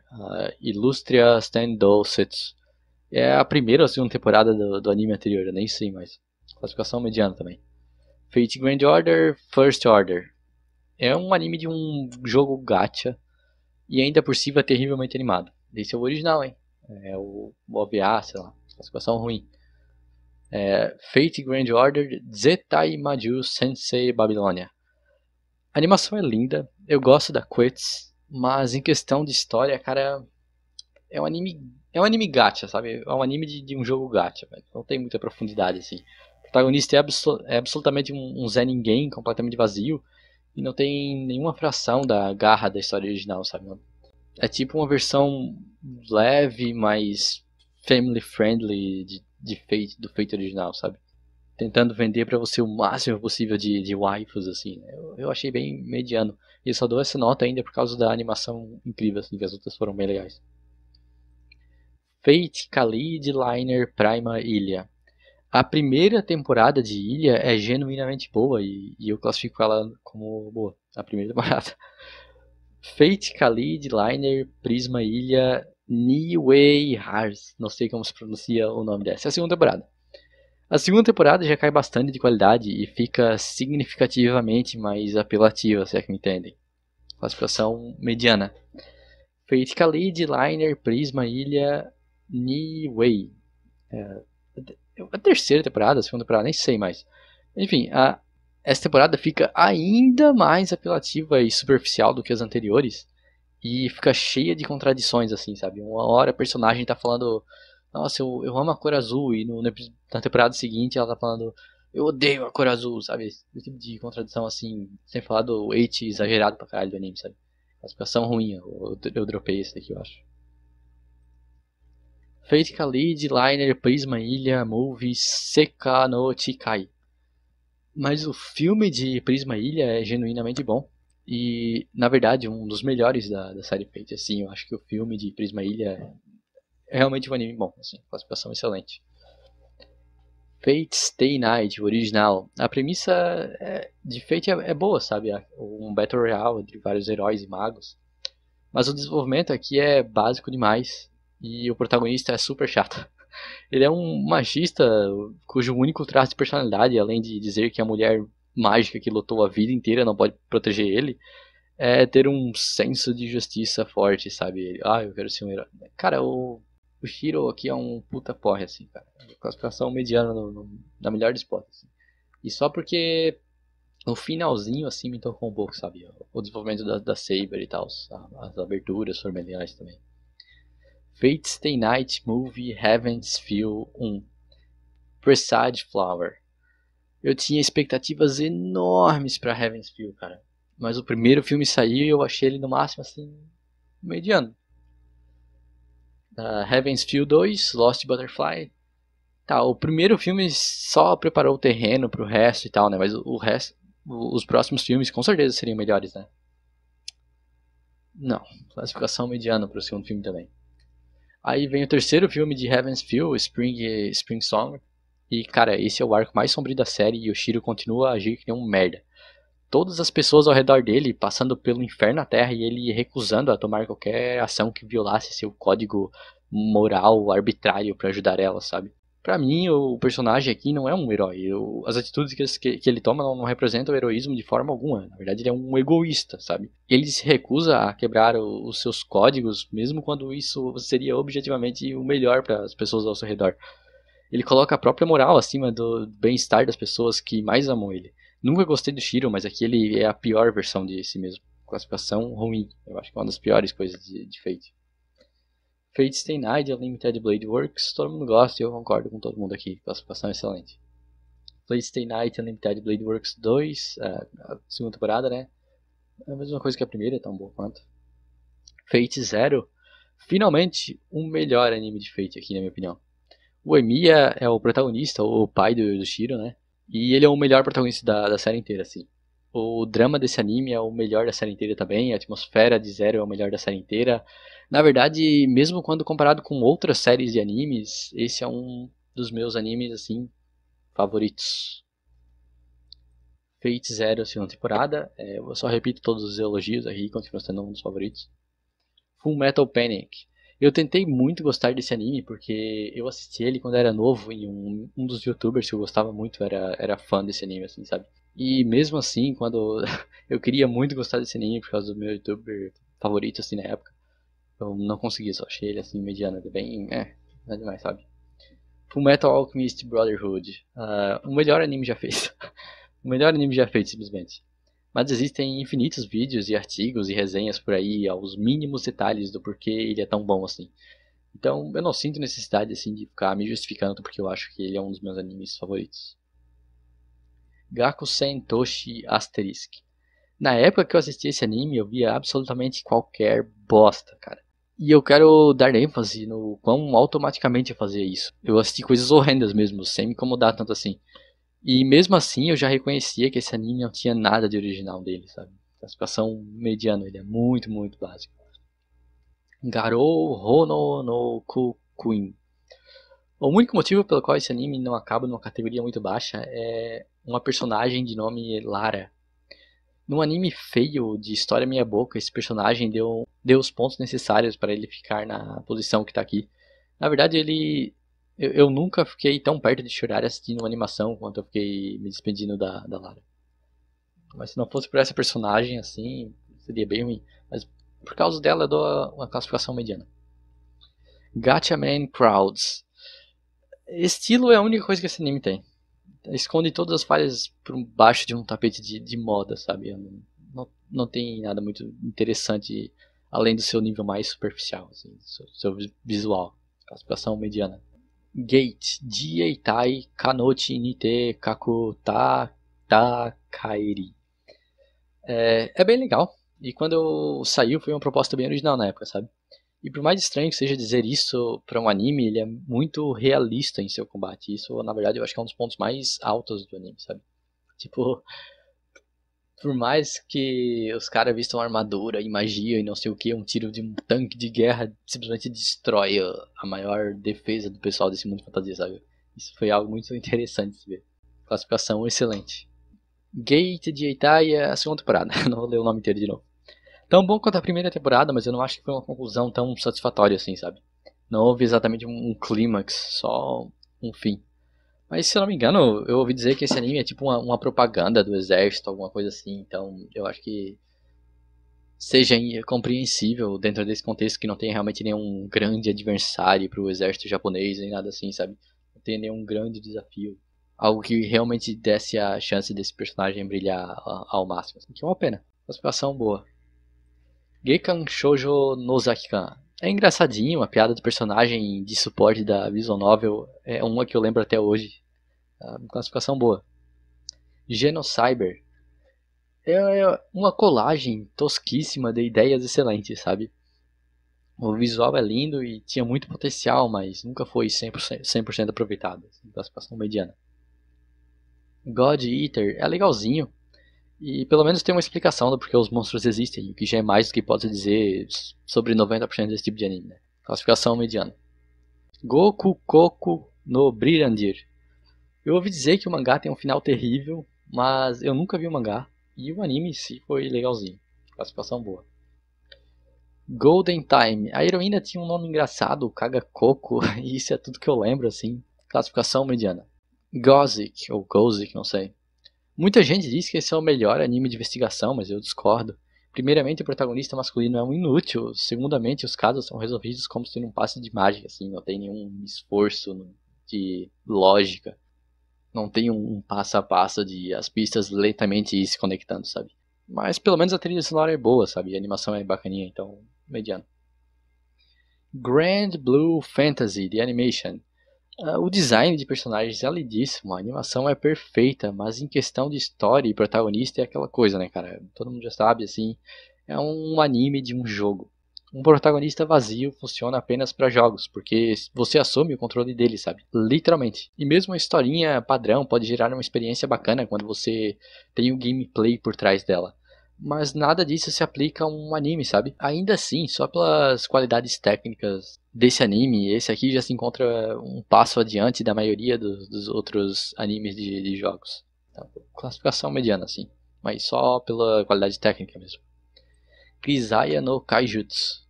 Illustria Stendhal Setsu. É a primeira ou segunda temporada do anime anterior, eu nem sei mais. Classificação mediana também. Fate Grand Order, First Order. É um anime de um jogo gacha e ainda por cima terrivelmente animado. Esse é o original, hein? É o OVA, sei lá. Classificação ruim. Fate Grand Order, Zetai Maju Sensei Babilônia. A animação é linda, eu gosto da Quetz, mas em questão de história, cara, é um anime gacha, sabe? É um anime de um jogo gacha, velho. Não tem muita profundidade, assim. O protagonista é absolutamente um Zé Ninguém, completamente vazio, e não tem nenhuma fração da garra da história original, sabe? É tipo uma versão leve, mais family friendly de Fate, do Fate original, sabe? Tentando vender pra você o máximo possível de waifus, assim, né? Eu achei bem mediano. E eu só dou essa nota ainda por causa da animação incrível, assim, que as outras foram bem legais. Fate Khalid Liner Prima Ilha. A primeira temporada de Ilha é genuinamente boa e eu classifico ela como boa, a primeira temporada. Fate Khalid Liner Prisma Ilha Niwei Hars. Não sei como se pronuncia o nome dessa. É a segunda temporada. A segunda temporada já cai bastante de qualidade e fica significativamente mais apelativa, se é que me entendem. Classificação mediana. Fate Khalid Liner Prisma Ilha Niwei. A terceira temporada, a segunda temporada, nem sei mais. Enfim, essa temporada fica ainda mais apelativa e superficial do que as anteriores. E fica cheia de contradições, assim, sabe? Uma hora a personagem tá falando, nossa, eu amo a cor azul, e na temporada seguinte ela tá falando, eu odeio a cor azul, sabe? Esse tipo de contradição, assim, sem falar do hate exagerado pra caralho do anime, sabe? Classificação ruim, eu dropei esse daqui, eu acho. Fate Khalid, Liner, Prisma Ilha, Movie, Seka no Chikai. Mas o filme de Prisma Ilha é genuinamente bom. E, na verdade, um dos melhores da série Fate. Assim, eu acho que o filme de Prisma Ilha é realmente um anime bom. Assim, classificação excelente. Fate Stay Night, o original. A premissa de Fate é boa, sabe? Um Battle Royale entre vários heróis e magos. Mas o desenvolvimento aqui é básico demais. E o protagonista é super chato. Ele é um magista cujo único traço de personalidade, além de dizer que a mulher mágica que lutou a vida inteira não pode proteger ele, é ter um senso de justiça forte, sabe? Eu quero ser um herói. Cara, o Shiro aqui é um puta porre, assim, cara. Classificação mediana na melhor dos hipóteses. Assim. E só porque o finalzinho, assim, me tocou um pouco, sabe? O desenvolvimento da Saber e tal. As aberturas foram bem legais também. Fate Stay Night Movie Heaven's Feel 1 Presage Flower. Eu tinha expectativas enormes pra Heaven's Feel, cara. Mas o primeiro filme saiu e eu achei ele no máximo assim, mediano. Heaven's Feel 2, Lost Butterfly. Tá, o primeiro filme só preparou o terreno pro resto e tal, né? Mas o resto, os próximos filmes com certeza seriam melhores, né? Não, classificação mediana pro segundo filme também. Aí vem o terceiro filme de Heaven's Feel, Spring Song. E, cara, esse é o arco mais sombrio da série e o Shiro continua a agir que nem um merda. Todas as pessoas ao redor dele passando pelo inferno na Terra e ele recusando a tomar qualquer ação que violasse seu código moral arbitrário para ajudar ela, sabe? Pra mim, o personagem aqui não é um herói. As atitudes que ele toma não representam o heroísmo de forma alguma. Na verdade, ele é um egoísta, sabe? Ele se recusa a quebrar os seus códigos, mesmo quando isso seria objetivamente o melhor para as pessoas ao seu redor. Ele coloca a própria moral acima do bem-estar das pessoas que mais amam ele. Nunca gostei do Shiro, mas aqui ele é a pior versão de si mesmo. Classificação ruim. Eu acho que é uma das piores coisas de Fate. Fate Stay Night, Unlimited Blade Works, todo mundo gosta e eu concordo com todo mundo aqui. Classificação excelente. Fate Stay Night, Unlimited Blade Works 2, a segunda temporada, né? É a mesma coisa que a primeira, tão boa quanto. Fate Zero, finalmente um melhor anime de Fate aqui, na minha opinião. O Emiya é o protagonista, o pai do Shiro, né? E ele é o melhor protagonista da série inteira, assim. O drama desse anime é o melhor da série inteira também, a atmosfera de Zero é o melhor da série inteira. Na verdade, mesmo quando comparado com outras séries de animes, esse é um dos meus animes, assim, favoritos. Fate Zero, segunda temporada. Eu só repito todos os elogios aqui, continua sendo um dos favoritos. Full Metal Panic. Eu tentei muito gostar desse anime porque eu assisti ele quando era novo e um dos youtubers que eu gostava muito era fã desse anime, assim, sabe? E mesmo assim, quando eu queria muito gostar desse anime por causa do meu youtuber favorito, assim, na época, eu não consegui, só achei ele, assim, mediano, ele bem, não é demais, sabe? Full Metal Alchemist Brotherhood. O melhor anime já feito. O melhor anime já feito, simplesmente. Mas existem infinitos vídeos e artigos e resenhas por aí aos mínimos detalhes do porquê ele é tão bom assim. Então eu não sinto necessidade assim de ficar me justificando porque eu acho que ele é um dos meus animes favoritos. Gakusen Toshi Asterisk. Na época que eu assisti esse anime, eu via absolutamente qualquer bosta, cara. E eu quero dar ênfase no quão automaticamente eu fazia isso. Eu assisti coisas horrendas mesmo, sem me incomodar tanto assim. E mesmo assim eu já reconhecia que esse anime não tinha nada de original dele, sabe? Classificação mediana, ele é muito, muito básico. Garou Hono no Kukuin. O único motivo pelo qual esse anime não acaba numa categoria muito baixa é uma personagem de nome Lara. Num anime feio de história meia boca, esse personagem deu os pontos necessários para ele ficar na posição que tá aqui. Na verdade, eu nunca fiquei tão perto de chorar assistindo uma animação quanto eu fiquei me despedindo da Lara. Mas se não fosse por essa personagem, assim, seria bem ruim. Mas por causa dela, eu dou uma classificação mediana. Gatchaman Crowds. Estilo é a única coisa que esse anime tem. Esconde todas as falhas por baixo de um tapete de moda, sabe? Não tem nada muito interessante além do seu nível mais superficial, assim, seu visual. Classificação mediana. Gate, Jieitai Kanochi Nite Kaku Ta Kairi. É bem legal. E quando saiu foi uma proposta bem original na época, sabe? E por mais estranho que seja dizer isso para um anime, ele é muito realista em seu combate. Isso, na verdade, eu acho que é um dos pontos mais altos do anime, sabe? Tipo, por mais que os caras vistam armadura e magia e não sei o que, um tiro de um tanque de guerra simplesmente destrói a maior defesa do pessoal desse mundo de fantasia, sabe? Isso foi algo muito interessante de se ver. Classificação excelente. Gate de Eitai é a segunda temporada, não vou ler o nome inteiro de novo. Tão bom quanto a primeira temporada, mas eu não acho que foi uma conclusão tão satisfatória assim, sabe? Não houve exatamente um clímax, só um fim. Mas se eu não me engano, eu ouvi dizer que esse anime é tipo uma propaganda do exército, alguma coisa assim. Então eu acho que seja compreensível dentro desse contexto que não tem realmente nenhum grande adversário pro exército japonês, nem nada assim, sabe? Não tem nenhum grande desafio. Algo que realmente desse a chance desse personagem brilhar ao máximo. Que é uma pena. Classificação boa. Gekan Shoujo Nozaki-kan. É engraçadinho, a piada do personagem de suporte da Visual Novel é uma que eu lembro até hoje. Classificação boa. Genocyber. É uma colagem tosquíssima de ideias excelentes, sabe? O visual é lindo e tinha muito potencial, mas nunca foi 100% aproveitado. Classificação mediana. God Eater é legalzinho, e pelo menos tem uma explicação do porquê os monstros existem, o que já é mais do que pode dizer sobre 90% desse tipo de anime. Né? Classificação mediana. Goku Koku no Brilhandir. Eu ouvi dizer que o mangá tem um final terrível, mas eu nunca vi o mangá, e o anime em si foi legalzinho. Classificação boa. Golden Time. A heroína tinha um nome engraçado, Kagakoko, e isso é tudo que eu lembro, assim. Classificação mediana. Gozik, ou Gozik, não sei. Muita gente diz que esse é o melhor anime de investigação, mas eu discordo. Primeiramente, o protagonista masculino é um inútil. Segundamente, os casos são resolvidos como se num passe de mágica, assim, não tem nenhum esforço de lógica. Não tem um passo a passo de as pistas lentamente ir se conectando, sabe? Mas pelo menos a trilha sonora é boa, sabe? A animação é bacaninha, então mediano. Grand Blue Fantasy, The Animation. O design de personagens é lindíssimo, a animação é perfeita, mas em questão de história e protagonista é aquela coisa, né, cara? Todo mundo já sabe, assim, é um anime de um jogo. Um protagonista vazio funciona apenas para jogos, porque você assume o controle dele, sabe? Literalmente. E mesmo uma historinha padrão pode gerar uma experiência bacana quando você tem o gameplay por trás dela. Mas nada disso se aplica a um anime, sabe? Ainda assim, só pelas qualidades técnicas desse anime, esse aqui já se encontra um passo adiante da maioria dos outros animes de jogos. Então, classificação mediana, assim. Mas só pela qualidade técnica mesmo. Grisaya no Kaijutsu.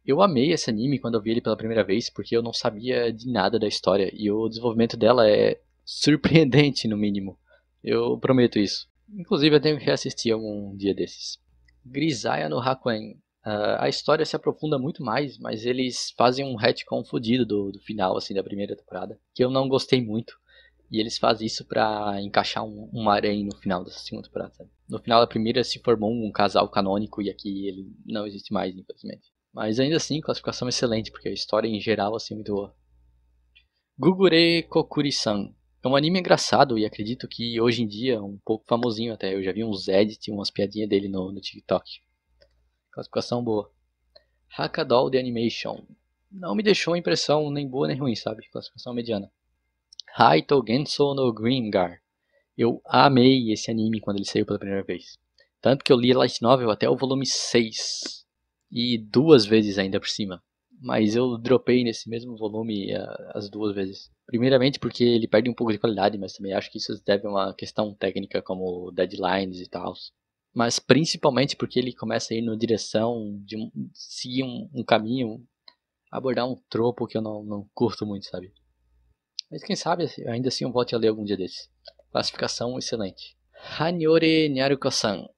Eu amei esse anime quando eu vi ele pela primeira vez, porque eu não sabia de nada da história, e o desenvolvimento dela é surpreendente, no mínimo. Eu prometo isso. Inclusive, eu tenho que reassistir algum dia desses. Grisaya no Hakuen. A história se aprofunda muito mais, mas eles fazem um retcon fodido do final, assim, da primeira temporada, que eu não gostei muito. E eles fazem isso pra encaixar um harém no final dessa segunda temporada, sabe? No final da primeira se formou um casal canônico e aqui ele não existe mais, infelizmente. Mas ainda assim, classificação excelente, porque a história em geral assim é muito boa. Gugure Kokuri-san. É um anime engraçado e acredito que hoje em dia é um pouco famosinho até. Eu já vi uns edits, umas piadinhas dele no TikTok. Classificação boa. Hakadoll The Animation. Não me deixou impressão nem boa nem ruim, sabe? Classificação mediana. Haito Genso no Grimgar. Eu amei esse anime quando ele saiu pela primeira vez. Tanto que eu li a Light Novel até o volume 6. E 2 vezes ainda por cima. Mas eu dropei nesse mesmo volume as 2 vezes. Primeiramente porque ele perde um pouco de qualidade, mas também acho que isso se deve a uma questão técnica como deadlines e tal. Mas principalmente porque ele começa a ir na direção de seguir um caminho, abordar um tropo que eu não curto muito, sabe? Mas quem sabe ainda assim eu volte a ler algum dia desses. Classificação excelente. Hanyore Nyaruko-san.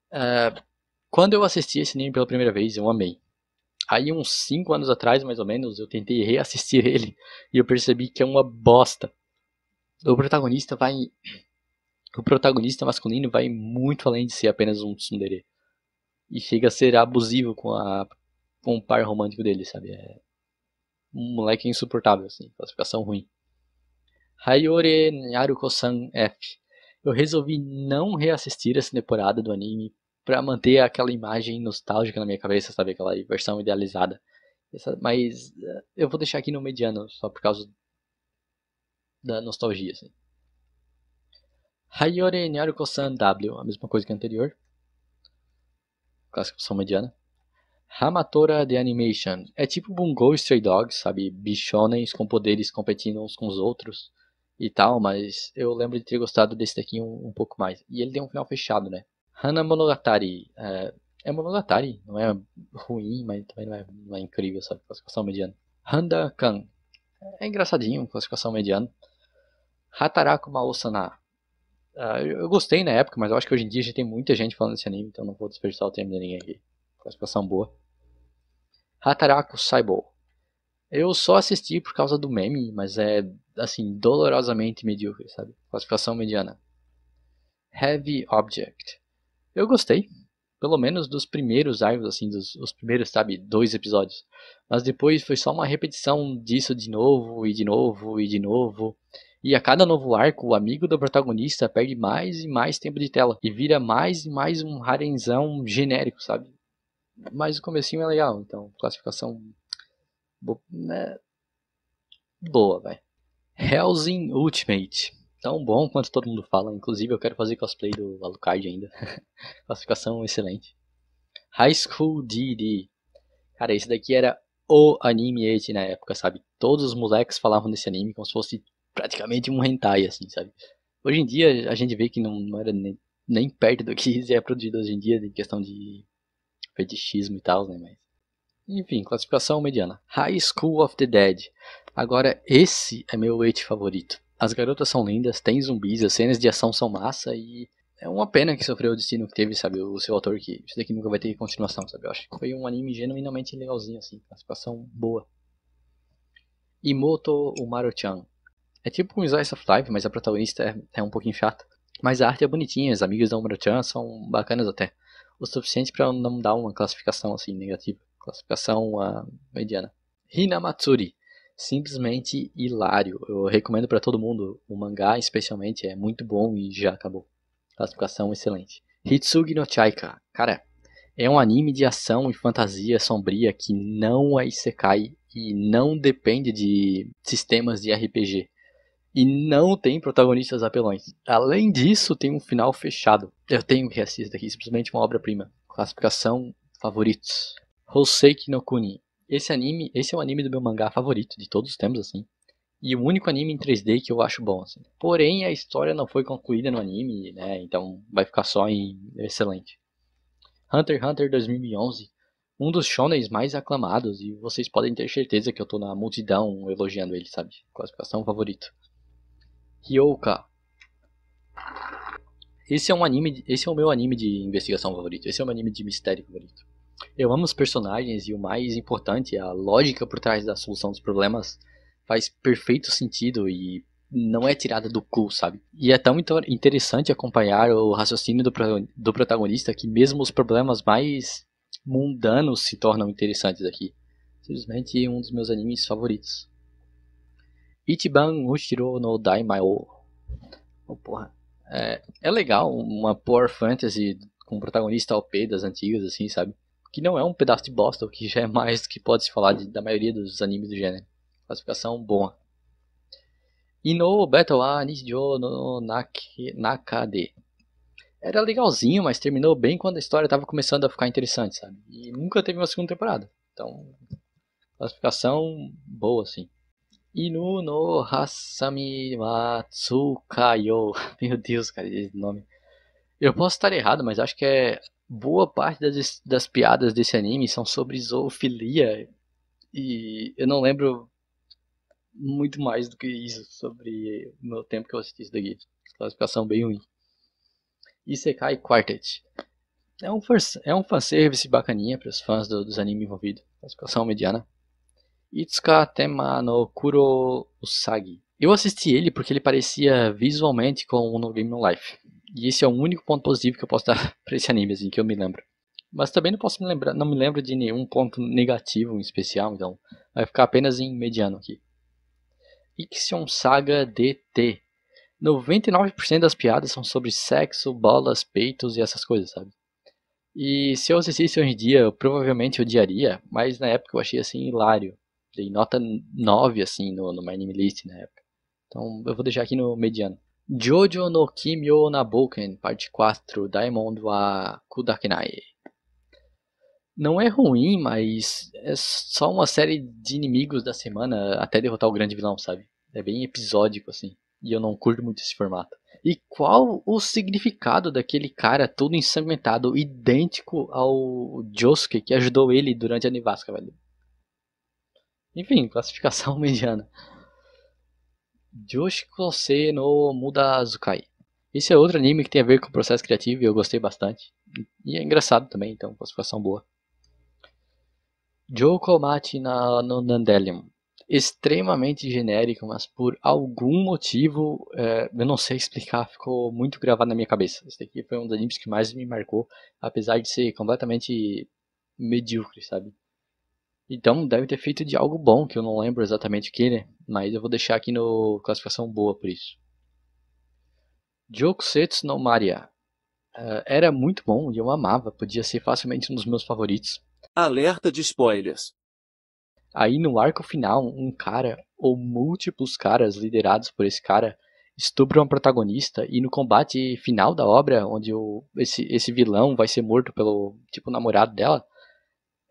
Quando eu assisti esse anime pela primeira vez, eu amei. Aí uns 5 anos atrás, mais ou menos, eu tentei reassistir ele e eu percebi que é uma bosta. O protagonista masculino vai muito além de ser apenas um tsundere. E chega a ser abusivo com o par romântico dele, sabe? É um moleque insuportável, assim, classificação ruim. Hayore Nyaruko-san F. Eu resolvi não reassistir essa temporada do anime pra manter aquela imagem nostálgica na minha cabeça, sabe? Aquela versão idealizada. Mas eu vou deixar aqui no mediano, só por causa da nostalgia, assim. Hayore Nyaruko-san W, a mesma coisa que a anterior. Classificação mediana. Hamatora The Animation. É tipo Bungo Stray Dogs, sabe? Bichonens com poderes competindo uns com os outros e tal, mas eu lembro de ter gostado desse daqui um pouco mais. E ele tem um final fechado, né? Hana Monogatari. É Monogatari, não é ruim, mas também não é incrível, sabe? Classificação mediana. Handa-kan. É engraçadinho, classificação mediana. Hataraku Maosana. Eu gostei na época, mas eu acho que hoje em dia já tem muita gente falando desse anime, então não vou desperdiçar o tempo de ninguém aqui. Classificação boa. Hataraku Saibou. Eu só assisti por causa do meme, mas é, assim, dolorosamente medíocre, sabe? Classificação mediana. Heavy Object. Eu gostei, pelo menos dos primeiros arcos, assim, os primeiros, sabe, 2 episódios. Mas depois foi só uma repetição disso de novo, e de novo, e de novo. E a cada novo arco, o amigo do protagonista perde mais e mais tempo de tela. E vira mais e mais um harenzão genérico, sabe? Mas o comecinho é legal, então classificação né, boa, vai. Hellsing Ultimate. Tão bom quanto todo mundo fala. Inclusive eu quero fazer cosplay do Alucard ainda. Classificação excelente. High School DD. Cara, esse daqui era o anime esse na época, sabe? Todos os moleques falavam desse anime como se fosse praticamente um hentai, assim, sabe? Hoje em dia a gente vê que não era nem perto do que é produzido hoje em dia em questão de fetichismo e tal, né? Mas enfim, classificação mediana. High School of the Dead. Agora, esse é meu eti favorito. As garotas são lindas, tem zumbis, as cenas de ação são massa e é uma pena que sofreu o destino que teve, sabe, o seu autor, que isso daqui nunca vai ter continuação, sabe? Eu acho que foi um anime genuinamente legalzinho, assim, classificação boa. Imoto Umaru-chan. É tipo um Slice of Life, mas a protagonista é um pouquinho chata. Mas a arte é bonitinha, as amigas da Umaru-chan são bacanas até. O suficiente para não dar uma classificação assim negativa. Classificação mediana. Hinamatsuri. Simplesmente hilário. Eu recomendo para todo mundo. O mangá, especialmente, é muito bom e já acabou. Classificação excelente. Hitsugi no Chaika. Cara, é um anime de ação e fantasia sombria que não é isekai e não depende de sistemas de RPG. E não tem protagonistas apelões. Além disso, tem um final fechado. Eu tenho que assistir aqui, simplesmente uma obra-prima. Classificação favoritos. Houseki no Kuni. Esse é o anime do meu mangá favorito de todos os tempos, assim. E o único anime em 3D que eu acho bom, assim. Porém, a história não foi concluída no anime, né? Então vai ficar só em excelente. Hunter x Hunter 2011. Um dos shonens mais aclamados e vocês podem ter certeza que eu tô na multidão elogiando ele, sabe? Classificação favorito. Ryoka. Esse é o meu anime de investigação favorito. Esse é o meu anime de mistério favorito. Eu amo os personagens e o mais importante, a lógica por trás da solução dos problemas faz perfeito sentido e não é tirada do cu, sabe? E é tão interessante acompanhar o raciocínio do protagonista que mesmo os problemas mais mundanos se tornam interessantes aqui. Simplesmente um dos meus animes favoritos. Ichiban Ushiro no Daimao. Oh, porra. É legal uma power fantasy com um protagonista OP das antigas, assim, sabe? Que não é um pedaço de bosta, o que já é mais do que pode se falar da maioria dos animes do gênero. Classificação boa. Ino Battle wa Nijou no Nakade. Era legalzinho, mas terminou bem quando a história tava começando a ficar interessante, sabe? E nunca teve uma segunda temporada. Então, classificação boa, assim. Inu no Hasami wa Tsukayo. Meu Deus, cara, esse nome. Eu posso estar errado, mas acho que boa parte das piadas desse anime são sobre zoofilia. E eu não lembro muito mais do que isso sobre o meu tempo que eu assisti isso daqui. Classificação bem ruim. Isekai Quartet. É um fanservice bacaninha para os fãs dos animes envolvidos. Classificação mediana. Itsuka Tema no Kuro Usagi. Eu assisti ele porque ele parecia visualmente com o No Game No Life. E esse é o único ponto positivo que eu posso dar para esse anime, assim, que eu me lembro. Mas também não posso me lembrar, não me lembro de nenhum ponto negativo em especial, então vai ficar apenas em mediano aqui. Ixion Saga DT. 99% das piadas são sobre sexo, bolas, peitos e essas coisas, sabe? E se eu assistisse hoje em dia, eu provavelmente odiaria, mas na época eu achei assim hilário. Dei nota 9 assim no My Anime List na época. Então eu vou deixar aqui no mediano. Jojo no Kimyo Naboken, parte 4, Diamond wa Kudakenai. Não é ruim, mas é só uma série de inimigos da semana até derrotar o grande vilão, sabe? É bem episódico assim. E eu não curto muito esse formato. E qual o significado daquele cara todo ensanguentado, idêntico ao Josuke que ajudou ele durante a nevasca, velho? Enfim, classificação mediana. Joshikose no Mudazukai. Esse é outro anime que tem a ver com o processo criativo e eu gostei bastante. E é engraçado também, então, classificação boa. Jokomachi no Dandelion. Extremamente genérico, mas por algum motivo, eu não sei explicar, ficou muito gravado na minha cabeça. Esse daqui foi um dos animes que mais me marcou, apesar de ser completamente medíocre, sabe? Então deve ter feito de algo bom, que eu não lembro exatamente o que, né? Mas eu vou deixar aqui no classificação boa por isso. Jokusetsu no Maria. Era muito bom e eu amava, podia ser facilmente um dos meus favoritos. Alerta de spoilers. Aí no arco final, um cara, ou múltiplos caras liderados por esse cara, estupram a protagonista e no combate final da obra, onde esse vilão vai ser morto pelo tipo namorado dela,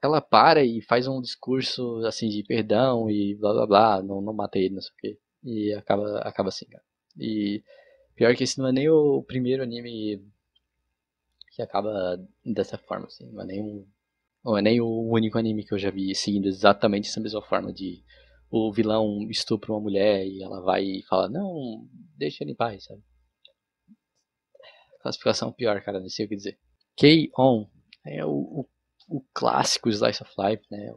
ela para e faz um discurso assim de perdão e blá blá blá, não matei ele, não sei o que. E acaba assim, cara. E pior que esse não é nem o primeiro anime que acaba dessa forma, assim, não é nem o único anime que eu já vi seguindo exatamente essa mesma forma de o vilão estupra uma mulher e ela vai e fala, não, deixa ele em paz, sabe? Classificação pior, cara, não sei o que dizer. K-On! É o clássico Slice of Life, né?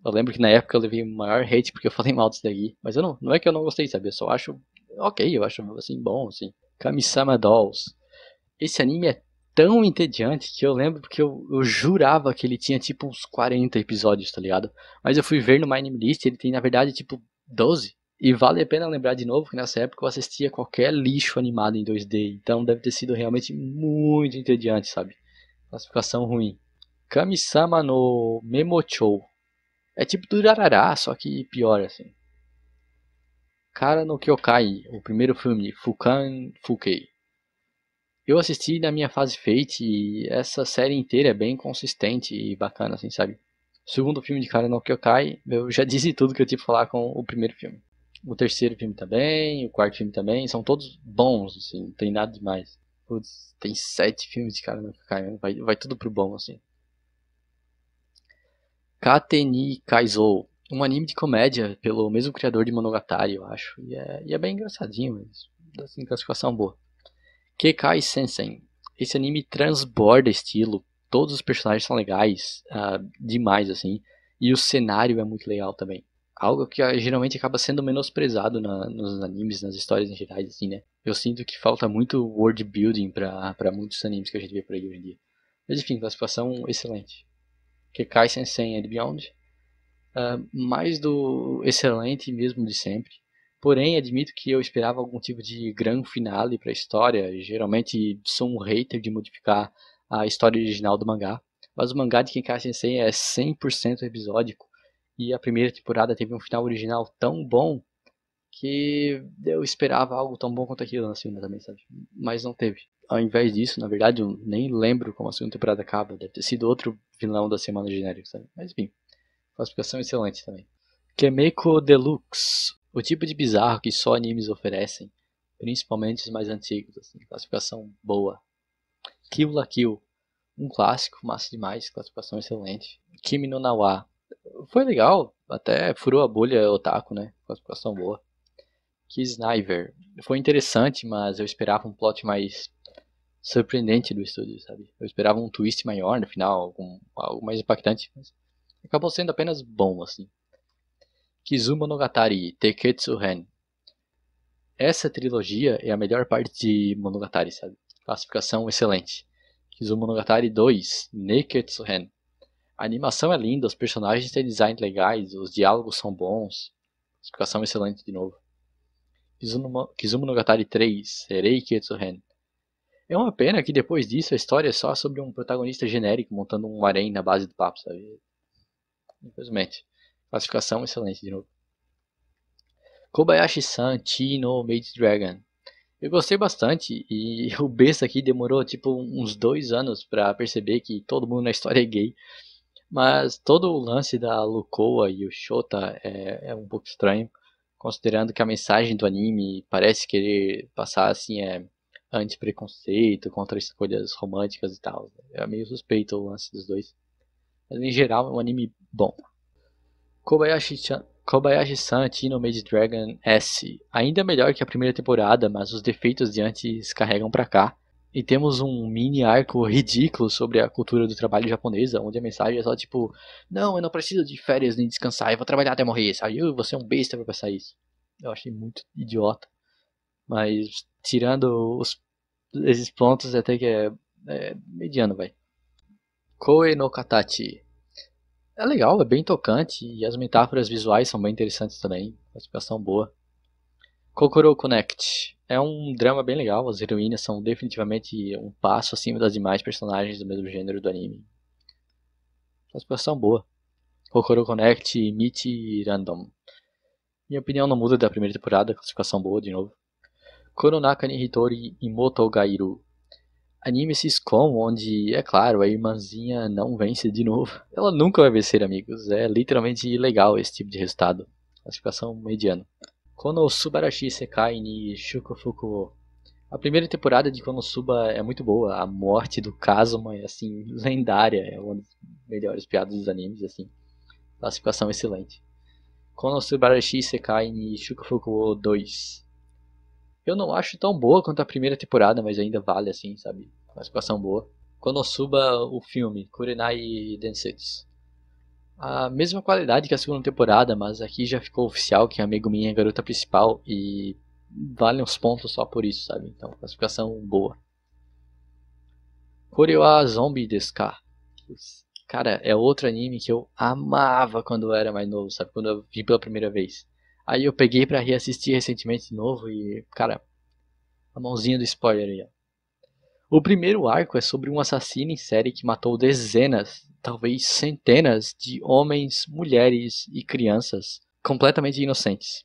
Eu lembro que na época eu levei o maior hate porque eu falei mal disso daqui. Mas eu não é que eu não gostei, sabe? Eu só acho ok, eu acho assim bom, assim. Kamisama Dolls. Esse anime é tão entediante que eu lembro porque eu jurava que ele tinha tipo uns 40 episódios, tá ligado? Mas eu fui ver no My Anime List, ele tem na verdade tipo 12. E vale a pena lembrar de novo que nessa época eu assistia qualquer lixo animado em 2D. Então deve ter sido realmente muito entediante, sabe? Classificação ruim. Kami-sama no Memochou. É tipo Durarara, só que pior assim. Kara no Kyokai, o primeiro filme, Fukan Fukei. Eu assisti na minha fase Fate e essa série inteira é bem consistente e bacana, assim, sabe? O segundo filme de Kara no Kyokai, eu já disse tudo que eu tive que falar com o primeiro filme. O terceiro filme também, o quarto filme também, são todos bons, assim, não tem nada demais. Putz, tem 7 filmes de Kara no Kyokai, vai tudo pro bom, assim. Kateni Kaizou, um anime de comédia pelo mesmo criador de Monogatari, eu acho. E é bem engraçadinho, mas assim, classificação boa. Kekai Sensen. Esse anime transborda estilo. Todos os personagens são legais, demais assim. E o cenário é muito legal também. Algo que geralmente acaba sendo menosprezado nos animes, nas histórias em gerais, assim, né? Eu sinto que falta muito world building pra muitos animes que a gente vê por aí hoje em dia. Mas enfim, classificação excelente. Kekai Sensen and Beyond. Mais do excelente mesmo de sempre. Porém, admito que eu esperava algum tipo de grande finale para a história. Geralmente sou um hater de modificar a história original do mangá, mas o mangá de Kenkai Sensei é 100% episódico e a primeira temporada teve um final original tão bom que eu esperava algo tão bom quanto aquilo na segunda também, sabe? Mas não teve. Ao invés disso, na verdade, eu nem lembro como a segunda temporada acaba. Deve ter sido outro vilão da semana genérico, sabe? Mas enfim, classificação excelente também. Kemeiko Deluxe. O tipo de bizarro que só animes oferecem, principalmente os mais antigos, assim, classificação boa. Kill la Kill. Um clássico, massa demais, classificação excelente. Kimi no Na wa. Foi legal, até furou a bolha otaku, né? Classificação boa. Kisniver. Foi interessante, mas eu esperava um plot mais surpreendente do estúdio, sabe? Eu esperava um twist maior no final, algo mais impactante, mas acabou sendo apenas bom, assim. Kizumonogatari Teketsu Ren. Essa trilogia é a melhor parte de Monogatari, sabe? Classificação excelente. Kizumonogatari 2 Neketsu Ren. A animação é linda, os personagens têm design legais, os diálogos são bons. Classificação excelente de novo. Kizumonogatari 3 Sereiketsu Ren. É uma pena que depois disso a história é só sobre um protagonista genérico montando um harém na base do papo, sabe? Infelizmente. Classificação excelente de novo. Kobayashi-san Chi no Maid Dragon. Eu gostei bastante e o besta aqui demorou tipo uns 2 anos pra perceber que todo mundo na história é gay. Mas todo o lance da Lukoa e o Shota é um pouco estranho, considerando que a mensagem do anime parece querer passar assim anti-preconceito contra escolhas românticas e tal. É meio suspeito o lance dos dois. Mas em geral é um anime bom. Kobayashi-san no Maid Dragon S. Ainda melhor que a primeira temporada, mas os defeitos de antes carregam pra cá. E temos um mini arco ridículo sobre a cultura do trabalho japonesa, onde a mensagem é só tipo, não, eu não preciso de férias nem descansar, eu vou trabalhar até morrer, sabe? Você é um besta pra passar isso. Eu achei muito idiota. Mas tirando esses pontos até que é mediano, vai. Koe no Katachi. É legal, é bem tocante e as metáforas visuais são bem interessantes também. Classificação boa. Kokoro Connect. É um drama bem legal, as heroínas são definitivamente um passo acima das demais personagens do mesmo gênero do anime. Classificação boa. Kokoro Connect Michi Random. Minha opinião não muda da primeira temporada, classificação boa de novo. Koronaka ni Hitori Imoto Gairu. Anime sitcom onde, é claro, a irmãzinha não vence de novo. Ela nunca vai vencer, amigos. É literalmente ilegal esse tipo de resultado. Classificação mediana. Konosubarashi Sekai ni Shukufuku wo. A primeira temporada de Konosuba é muito boa. A morte do Kazuma é assim lendária, é uma das melhores piadas dos animes assim. Classificação excelente. Konosubarashi Sekai ni Shukufuku wo 2. Eu não acho tão boa quanto a primeira temporada, mas ainda vale assim, sabe? Classificação boa. Konosuba o filme, Kurenai Densetsu. A mesma qualidade que a segunda temporada, mas aqui já ficou oficial que a Megumi é a garota principal e vale uns pontos só por isso, sabe? Então, classificação boa. Korewa Zombie desu ka? Cara, é outro anime que eu amava quando eu era mais novo, sabe? Quando eu vi pela primeira vez. Aí eu peguei pra reassistir recentemente de novo e, cara, a mãozinha do spoiler aí, ó. O primeiro arco é sobre um assassino em série que matou dezenas, talvez centenas de homens, mulheres e crianças completamente inocentes.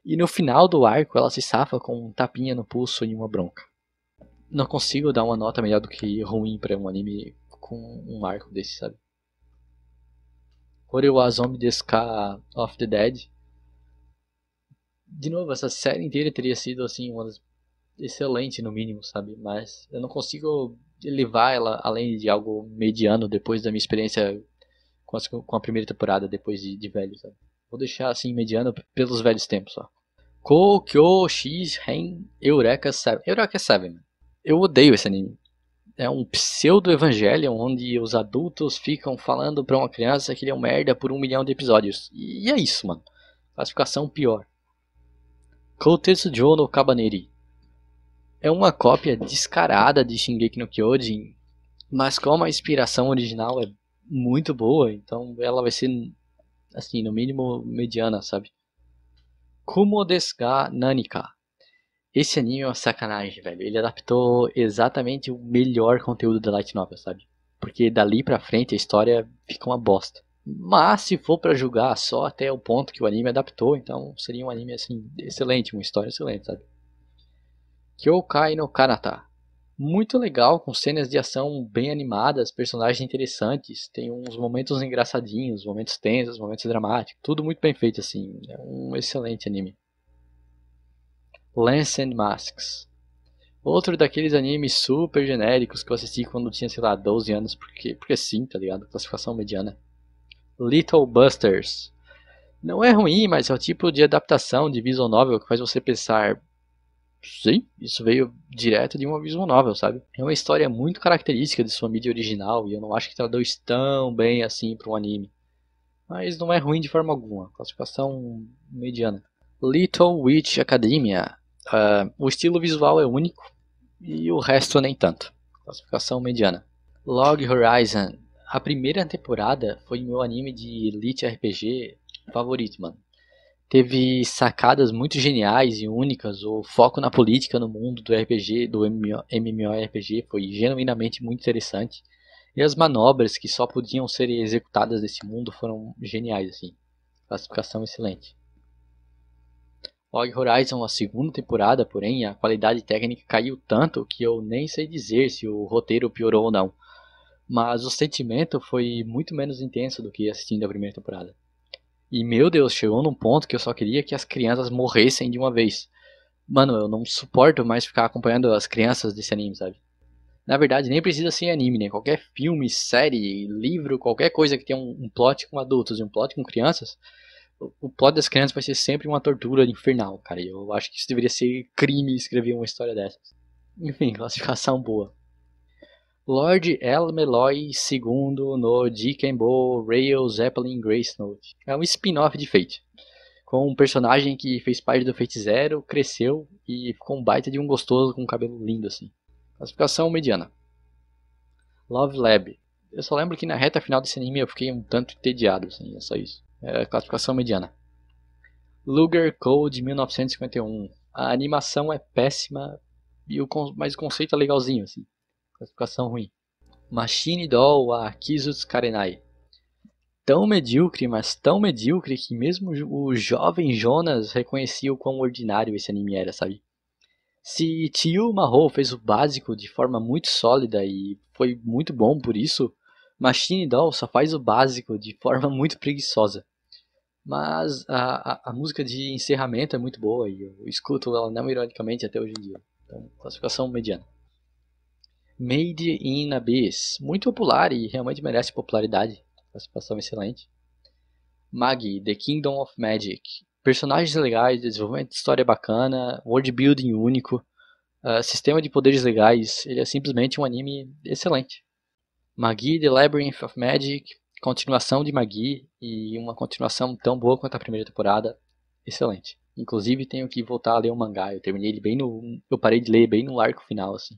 E no final do arco ela se safa com um tapinha no pulso e uma bronca. Não consigo dar uma nota melhor do que ruim pra um anime com um arco desse, sabe? Orewa Zombie desu ka of the Dead. De novo, essa série inteira teria sido assim uma das excelente no mínimo, sabe? Mas eu não consigo levar ela além de algo mediano depois da minha experiência com a primeira temporada, depois de velho, sabe? Vou deixar assim mediano pelos velhos tempos só. Kokyo X Ren Eureka 7. Eureka 7. Eu odeio esse anime. É um pseudo-evangelion onde os adultos ficam falando pra uma criança que ele é um merda por 1 milhão de episódios. E é isso, mano. Classificação pior. Koutetsujo no Kabaneri. É uma cópia descarada de Shingeki no Kyojin, mas como a inspiração original é muito boa, então ela vai ser, assim, no mínimo mediana, sabe? Kumo desu ga Nanika. Esse anime é uma sacanagem, velho. Ele adaptou exatamente o melhor conteúdo da Light Novel, sabe? Porque dali pra frente a história fica uma bosta. Mas se for pra julgar só até o ponto que o anime adaptou, então seria um anime assim excelente, uma história excelente, sabe? Kyokai no Kanata. Muito legal, com cenas de ação bem animadas, personagens interessantes, tem uns momentos engraçadinhos, momentos tensos, momentos dramáticos, tudo muito bem feito assim. É um excelente anime. Lance and Masks. Outro daqueles animes super genéricos que eu assisti quando tinha, sei lá, 12 anos, porque sim, tá ligado? Classificação mediana. Little Busters. Não é ruim, mas é o tipo de adaptação de visual novel que faz você pensar, sim, isso veio direto de uma visual novel, sabe? É uma história muito característica de sua mídia original e eu não acho que traduz tão bem assim para um anime. Mas não é ruim de forma alguma. Classificação mediana. Little Witch Academia. O estilo visual é único e o resto nem tanto. Classificação mediana. Log Horizon. A primeira temporada foi meu anime de Elite RPG favorito, mano. Teve sacadas muito geniais e únicas, o foco na política no mundo do RPG, do MMORPG foi genuinamente muito interessante. E as manobras que só podiam ser executadas nesse mundo foram geniais, assim. Classificação excelente. Log Horizon, a segunda temporada, porém, a qualidade técnica caiu tanto que eu nem sei dizer se o roteiro piorou ou não. Mas o sentimento foi muito menos intenso do que assistindo a primeira temporada. E meu Deus, chegou num ponto que eu só queria que as crianças morressem de uma vez. Mano, eu não suporto mais ficar acompanhando as crianças desse anime, sabe? Na verdade, nem precisa ser anime, né? Qualquer filme, série, livro, qualquer coisa que tenha um plot com adultos e um plot com crianças, o plot das crianças vai ser sempre uma tortura infernal, cara. E eu acho que isso deveria ser crime escrever uma história dessas. Enfim, classificação boa. Lord El Meloy II no Dikembo Rail Zeppelin Grace Note. É um spin-off de Fate, com um personagem que fez parte do Fate Zero, cresceu e ficou um baita de um gostoso com um cabelo lindo assim. Classificação mediana. Love Lab. Eu só lembro que na reta final desse anime eu fiquei um tanto entediado, assim, é só isso. Classificação mediana. Luger Code 1951. A animação é péssima, mas o conceito é legalzinho, assim. Classificação ruim. Machine Doll a Kizutsu Karenai. Tão medíocre, mas tão medíocre que mesmo o jovem Jonas reconhecia o quão ordinário esse anime era, sabe? Se Tio Mahou fez o básico de forma muito sólida e foi muito bom por isso, Machine Doll só faz o básico de forma muito preguiçosa. Mas a música de encerramento é muito boa e eu escuto ela não ironicamente até hoje em dia. Então, classificação mediana. Made in Abyss. Muito popular e realmente merece popularidade. Classificação excelente. Magi, The Kingdom of Magic. Personagens legais, desenvolvimento de história bacana, world building único, sistema de poderes legais. Ele é simplesmente um anime excelente. Magi, The Labyrinth of Magic, continuação de Magi e uma continuação tão boa quanto a primeira temporada. Excelente. Inclusive tenho que voltar a ler o mangá. Eu terminei ele bem no, eu parei de ler bem no arco final assim.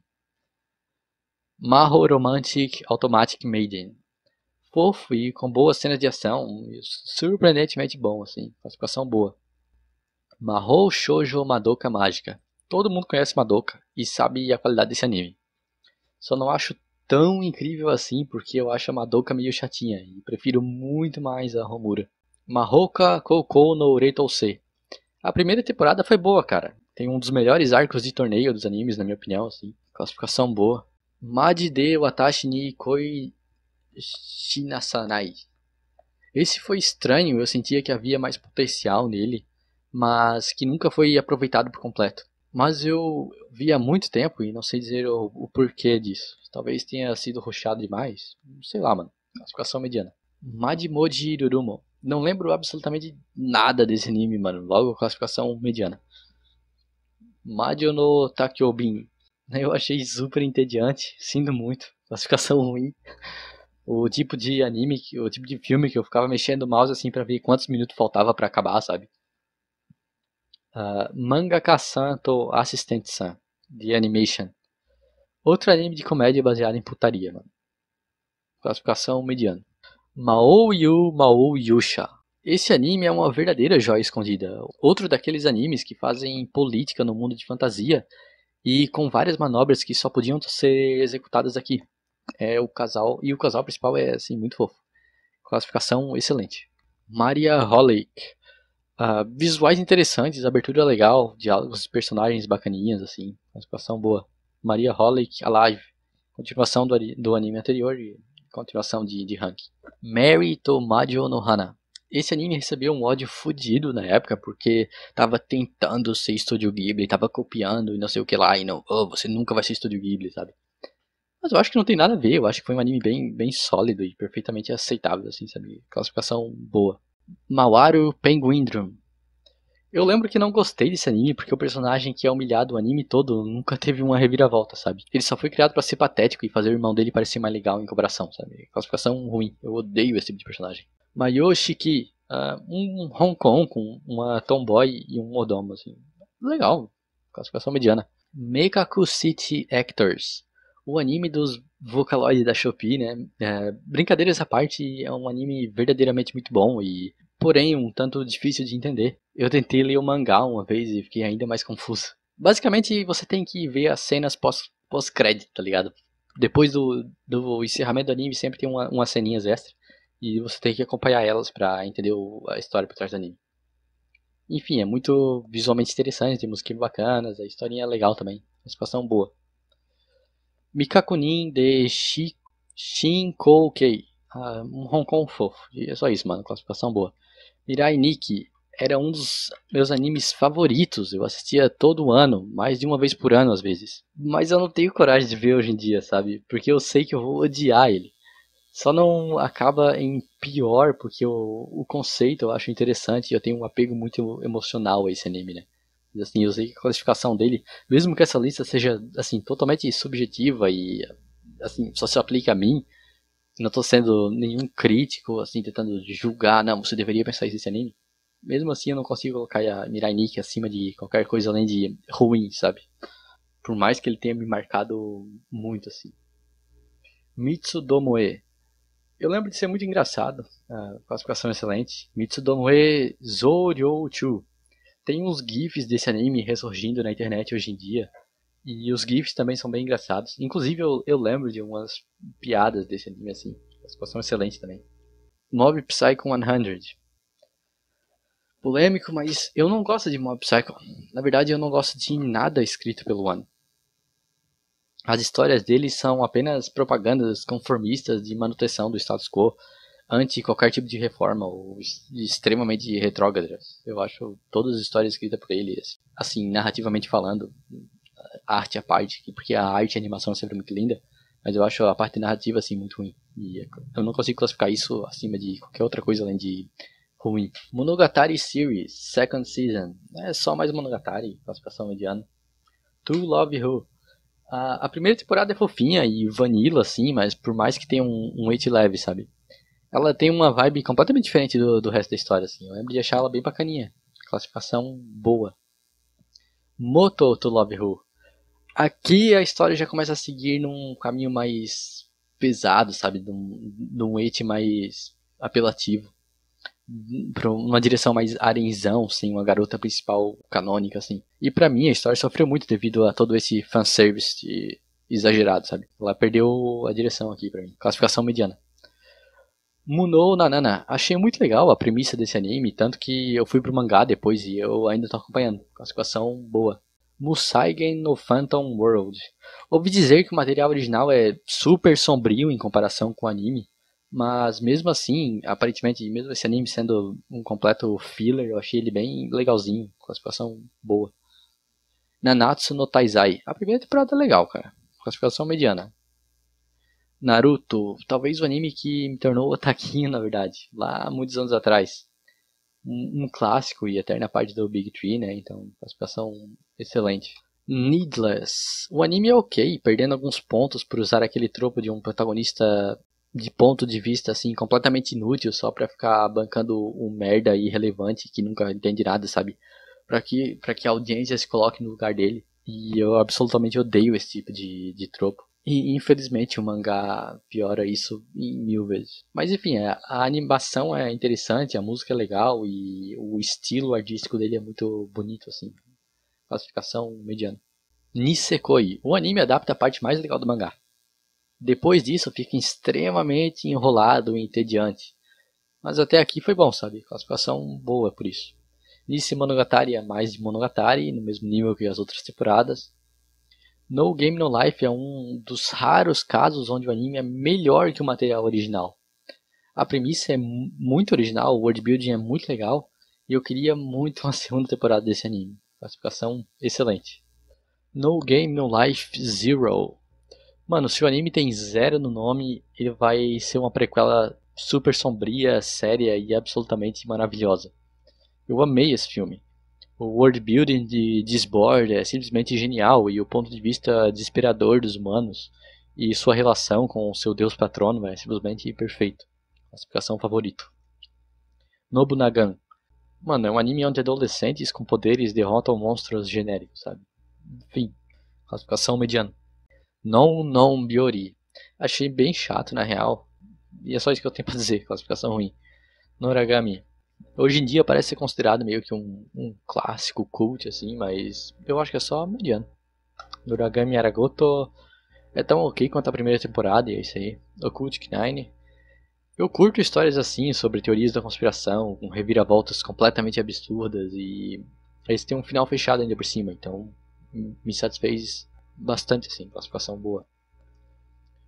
Mahou Romantic Automatic Maiden. Fofo e com boas cenas de ação, surpreendentemente bom, assim, classificação boa. Mahou Shoujo Madoka Mágica. Todo mundo conhece Madoka e sabe a qualidade desse anime. Só não acho tão incrível assim porque eu acho a Madoka meio chatinha e prefiro muito mais a Homura. Mahoka Koukou no Reitousei. A primeira temporada foi boa, cara. Tem um dos melhores arcos de torneio dos animes, na minha opinião, assim. Classificação boa. Majide Watashi ni Koi Shinasanai. Esse foi estranho, eu sentia que havia mais potencial nele, mas que nunca foi aproveitado por completo. Mas eu vi há muito tempo e não sei dizer o porquê disso. Talvez tenha sido rushado demais. Sei lá, mano. Classificação mediana. Majimoji Rurumo. Não lembro absolutamente nada desse anime, mano. Logo, classificação mediana. Majo no Takyobin. Eu achei super entediante, sinto muito. Classificação ruim. O tipo de anime, o tipo de filme que eu ficava mexendo o mouse assim pra ver quantos minutos faltava pra acabar, sabe? Mangaka-san to Assistant-san, de Animation. Outro anime de comédia baseado em putaria, mano. Classificação mediana. Mao Yu Mao Yusha. Esse anime é uma verdadeira joia escondida. Outro daqueles animes que fazem política no mundo de fantasia e com várias manobras que só podiam ser executadas aqui. É o casal, e o casal principal é assim muito fofo. Classificação excelente. Maria Holic. Visuais interessantes, abertura legal, diálogos, personagens bacaninhas, assim, classificação boa. Maria Holic Alive. Continuação do anime anterior e continuação de ranking. Mary Tomajo no Hana. Esse anime recebeu um ódio fudido na época porque tava tentando ser Estúdio Ghibli, tava copiando e não sei o que lá, e não, você nunca vai ser Estúdio Ghibli, sabe? Mas eu acho que não tem nada a ver, eu acho que foi um anime bem sólido e perfeitamente aceitável, assim, sabe? Classificação boa. Mawaru Penguindrum. Eu lembro que não gostei desse anime porque o personagem que é humilhado o anime todo nunca teve uma reviravolta, sabe? Ele só foi criado pra ser patético e fazer o irmão dele parecer mais legal em comparação, sabe? Classificação ruim, eu odeio esse tipo de personagem. Mayoshiki, um Hong Kong com uma tomboy e um modomo, assim. Legal, classificação mediana. Meikaku City Actors, o anime dos Vocaloid da Shopee, né? Brincadeiras à parte, é um anime verdadeiramente muito bom e, porém, um tanto difícil de entender. Eu tentei ler o mangá uma vez e fiquei ainda mais confuso. Basicamente, você tem que ver as cenas pós-crédito, tá ligado? Depois do encerramento do anime, sempre tem umas ceninhas extra. E você tem que acompanhar elas pra entender a história por trás do anime. Enfim, é muito visualmente interessante, tem musiquinhas bacanas, a historinha é legal também. A situação boa. Mikakunin de Shinkoukei. Um Hong Kong fofo. E é só isso, mano. Classificação boa. Mirai Nikki era um dos meus animes favoritos. Eu assistia todo ano, mais de uma vez por ano às vezes. Mas eu não tenho coragem de ver hoje em dia, sabe? Porque eu sei que eu vou odiar ele. Só não acaba em pior porque o conceito eu acho interessante e eu tenho um apego muito emocional a esse anime, né? Mas, assim, eu sei que a classificação dele, mesmo que essa lista seja assim totalmente subjetiva e assim só se aplica a mim, não estou sendo nenhum crítico assim tentando julgar, não, você deveria pensar isso nesse anime. Mesmo assim eu não consigo colocar a Mirai Nikki acima de qualquer coisa além de ruim, sabe? Por mais que ele tenha me marcado muito assim. Mitsudomoe. Eu lembro de ser muito engraçado, classificação excelente. Mitsudomoe Zoryouchu. Tem uns GIFs desse anime ressurgindo na internet hoje em dia. E os GIFs também são bem engraçados. Inclusive eu lembro de umas piadas desse anime assim. Classificação excelente também. Mob Psycho 100. Polêmico, mas eu não gosto de Mob Psycho. Na verdade eu não gosto de nada escrito pelo One. As histórias dele são apenas propagandas conformistas de manutenção do status quo, anti qualquer tipo de reforma ou extremamente retrógradas. Eu acho todas as histórias escritas por ele, assim, narrativamente falando, arte à parte, porque a arte e a animação é sempre muito linda, mas eu acho a parte narrativa assim muito ruim. E eu não consigo classificar isso acima de qualquer outra coisa além de ruim. Monogatari Series, Second Season. É só mais Monogatari, classificação mediana. To Love Who. A primeira temporada é fofinha e vanilla, assim, mas por mais que tenha um weight leve, sabe? Ela tem uma vibe completamente diferente do resto da história, assim. Eu lembro de achar ela bem bacaninha. Classificação boa. Moto to Love Who. Aqui a história já começa a seguir num caminho mais pesado, sabe? Num weight mais apelativo. Pra uma direção mais arenzão, sem uma garota principal canônica, assim. E pra mim a história sofreu muito devido a todo esse fanservice exagerado, sabe? Ela perdeu a direção aqui pra mim. Classificação mediana. Munou Nanana. Achei muito legal a premissa desse anime, tanto que eu fui pro mangá depois e eu ainda tô acompanhando. Classificação boa. Musaigen no Phantom World. Ouvi dizer que o material original é super sombrio em comparação com o anime, mas mesmo assim, aparentemente, mesmo esse anime sendo um completo filler, eu achei ele bem legalzinho, classificação boa. Nanatsu no Taizai. A primeira temporada é legal, cara. Classificação mediana. Naruto, talvez o anime que me tornou otaquinho, na verdade, lá há muitos anos atrás. Um clássico e eterna parte do Big Tree, né? Então, classificação excelente. Needless. O anime é ok, perdendo alguns pontos por usar aquele tropo de um protagonista de ponto de vista assim completamente inútil só pra ficar bancando um merda irrelevante que nunca entende nada, sabe? Pra que a audiência se coloque no lugar dele. E eu absolutamente odeio esse tipo de tropo. E infelizmente o mangá piora isso em 1000 vezes. Mas enfim, a animação é interessante, a música é legal e o estilo artístico dele é muito bonito, assim. Classificação mediana. Nisekoi. O anime adapta a parte mais legal do mangá. Depois disso fica extremamente enrolado e entediante. Mas até aqui foi bom, sabe? Classificação boa por isso. Nisse Monogatari é mais de Monogatari, no mesmo nível que as outras temporadas. No Game No Life é um dos raros casos onde o anime é melhor que o material original. A premissa é muito original, o worldbuilding é muito legal, e eu queria muito uma segunda temporada desse anime. Classificação excelente. No Game No Life Zero. Mano, se o anime tem zero no nome, ele vai ser uma prequela super sombria, séria e absolutamente maravilhosa. Eu amei esse filme. O world building de Disboard é simplesmente genial e o ponto de vista desesperador dos humanos e sua relação com o seu deus patrono é simplesmente perfeito. Classificação favorito. Nobunagan. Mano, é um anime onde adolescentes com poderes derrotam monstros genéricos, sabe? Enfim, classificação mediana. Non Non Biori. Achei bem chato na real. E é só isso que eu tenho pra dizer, classificação ruim. Noragami. Hoje em dia parece ser considerado meio que um clássico cult, assim, mas eu acho que é só mediano. Noragami Aragoto é tão ok quanto a primeira temporada, e é isso aí. Occult Nine. Eu curto histórias assim, sobre teorias da conspiração, com reviravoltas completamente absurdas, e eles têm um final fechado ainda por cima, então me satisfez bastante, assim, classificação boa.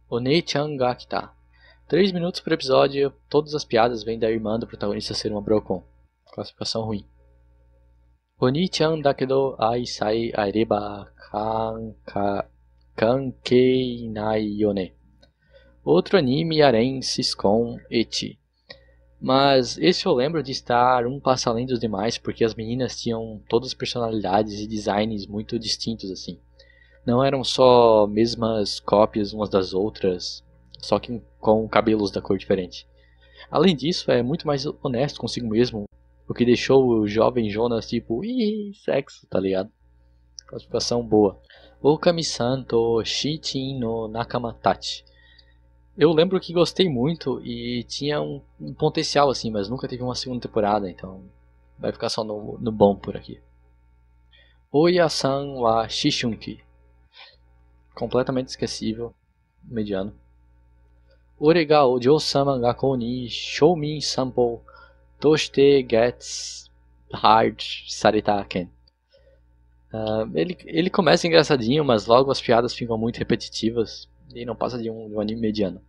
Onei-chan ga kita. 3 minutos por episódio, todas as piadas vêm da irmã do protagonista ser uma Brocon. Classificação ruim. Oni-chan dakedo aisai areba kankei nai yone. Outro anime harem siscon eti. Mas esse eu lembro de estar um passo além dos demais, porque as meninas tinham todas personalidades e designs muito distintos assim. Não eram só mesmas cópias umas das outras, só que com cabelos da cor diferente. Além disso, é muito mais honesto consigo mesmo, o que deixou o jovem Jonas tipo, ih, sexo, tá ligado? Classificação boa. Okami-san to Shichin no Nakamatachi. Eu lembro que gostei muito e tinha um potencial assim, mas nunca teve uma segunda temporada, então vai ficar só no bom por aqui. Oya-san wa Shishunki. Completamente esquecível, mediano. Ore ga Ojo-sama ga kou ni shoumin sampo toshite gets hard sareta ken. Ele começa engraçadinho, mas logo as piadas ficam muito repetitivas e não passa de um anime mediano.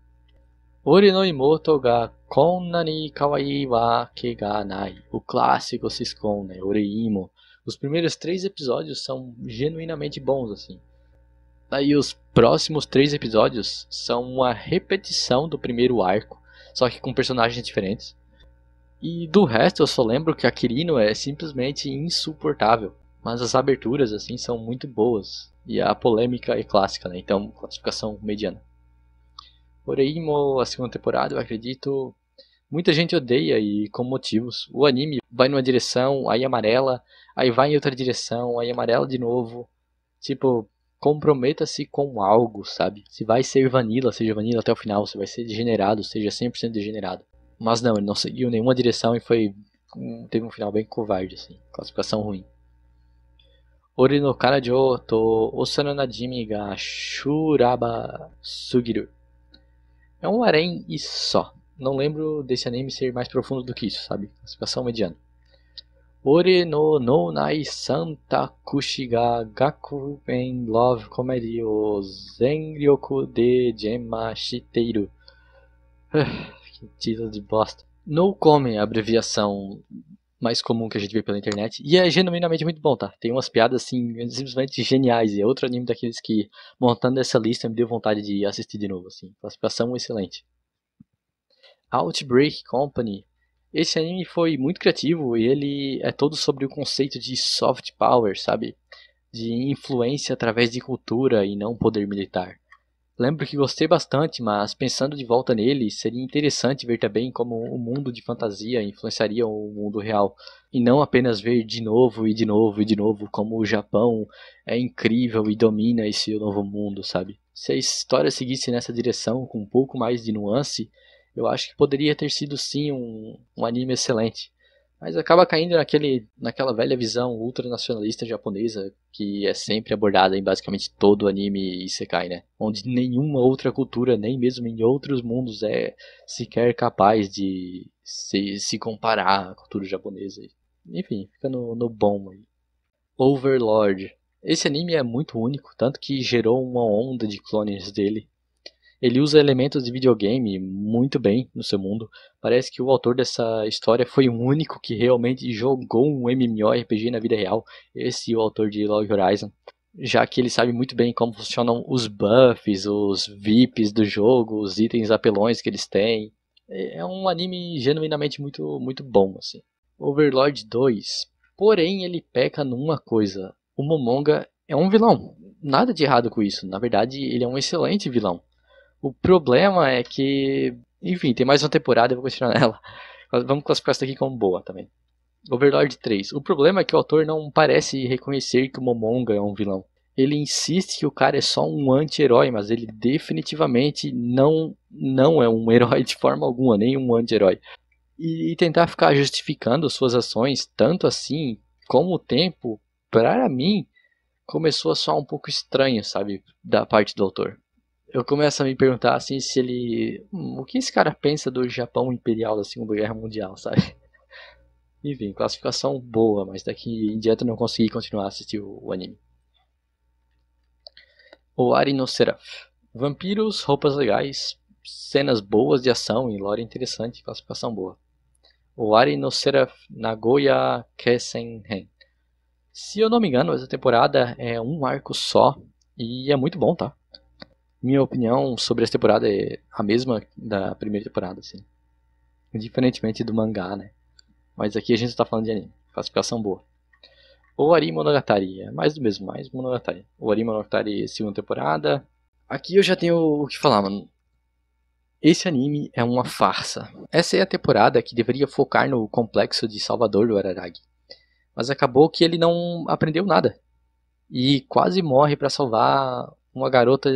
Ore no imoto ga konna ni kawaii wa ke ga nai. O clássico sitcom, né? Oreimo. Os primeiros 3 episódios são genuinamente bons, assim. Aí os próximos 3 episódios são uma repetição do primeiro arco, só que com personagens diferentes. E do resto eu só lembro que a Kirino é simplesmente insuportável. Mas as aberturas assim são muito boas. E a polêmica é clássica, né? Então classificação mediana. Oreimo, a segunda temporada, eu acredito, muita gente odeia e com motivos. O anime vai numa direção, aí amarela, aí vai em outra direção, aí amarela de novo. Tipo, comprometa-se com algo, sabe? Se vai ser vanilla, seja vanilla até o final. Se vai ser degenerado, seja 100% degenerado. Mas não, ele não seguiu nenhuma direção e teve um final bem covarde, assim. Classificação ruim. Ori no Karajo to Osano Najimi ga Shuraba Sugiru. É um harém e só. Não lembro desse anime ser mais profundo do que isso, sabe? Classificação mediana. Ore no Nonai Santakushi ga Gakuren Love Comedy o Zenryoku de Gemma Shiteiru. Que título de bosta. No Come, a abreviação mais comum que a gente vê pela internet. E é genuinamente muito bom, tá? Tem umas piadas assim, simplesmente geniais. E é outro anime daqueles que, montando essa lista, me deu vontade de assistir de novo, assim. Classificação excelente. Outbreak Company. Esse anime foi muito criativo e ele é todo sobre o conceito de soft power, sabe? De influência através de cultura e não poder militar. Lembro que gostei bastante, mas pensando de volta nele, seria interessante ver também como o mundo de fantasia influenciaria o mundo real. E não apenas ver de novo e de novo e de novo como o Japão é incrível e domina esse novo mundo, sabe? Se a história seguisse nessa direção, com um pouco mais de nuance, eu acho que poderia ter sido sim um anime excelente. Mas acaba caindo naquela velha visão ultranacionalista japonesa que é sempre abordada em basicamente todo anime isekai, né? Onde nenhuma outra cultura, nem mesmo em outros mundos, é sequer capaz de se comparar à cultura japonesa. Enfim, fica no bom aí. Overlord. Esse anime é muito único, tanto que gerou uma onda de clones dele. Ele usa elementos de videogame muito bem no seu mundo. Parece que o autor dessa história foi o único que realmente jogou um MMORPG na vida real. Esse é o autor de Log Horizon. Já que ele sabe muito bem como funcionam os buffs, os VIPs do jogo, os itens apelões que eles têm. É um anime genuinamente muito bom, assim. Overlord 2. Porém, ele peca numa coisa. O Momonga é um vilão. Nada de errado com isso. Na verdade, ele é um excelente vilão. O problema é que, enfim, tem mais uma temporada, eu vou continuar nela. Vamos classificar isso aqui como boa também. Overlord 3. O problema é que o autor não parece reconhecer que o Momonga é um vilão. Ele insiste que o cara é só um anti-herói, mas ele definitivamente não é um herói de forma alguma, nem um anti-herói. E tentar ficar justificando suas ações tanto assim, como o tempo, para mim, começou a soar um pouco estranho, sabe, da parte do autor. Eu começo a me perguntar assim se ele. O que esse cara pensa do Japão Imperial da Segunda Guerra Mundial, sabe? Enfim, classificação boa, mas daqui em diante eu não consegui continuar a assistir o anime. Owari no Seraph. Vampiros, roupas legais, cenas boas de ação e lore interessante, classificação boa. Owari no Seraph Nagoya Kesenhen. Se eu não me engano, essa temporada é um arco só e é muito bom, tá? Minha opinião sobre essa temporada é a mesma da primeira temporada, assim. Diferentemente do mangá, né? Mas aqui a gente está falando de anime. Classificação boa. Owari Monogatari. É mais do mesmo, mais Monogatari. Owari Monogatari, segunda temporada. Aqui eu já tenho o que falar, mano. Esse anime é uma farsa. Essa é a temporada que deveria focar no complexo de Salvador do Araragi. Mas acabou que ele não aprendeu nada. E quase morre para salvar uma garota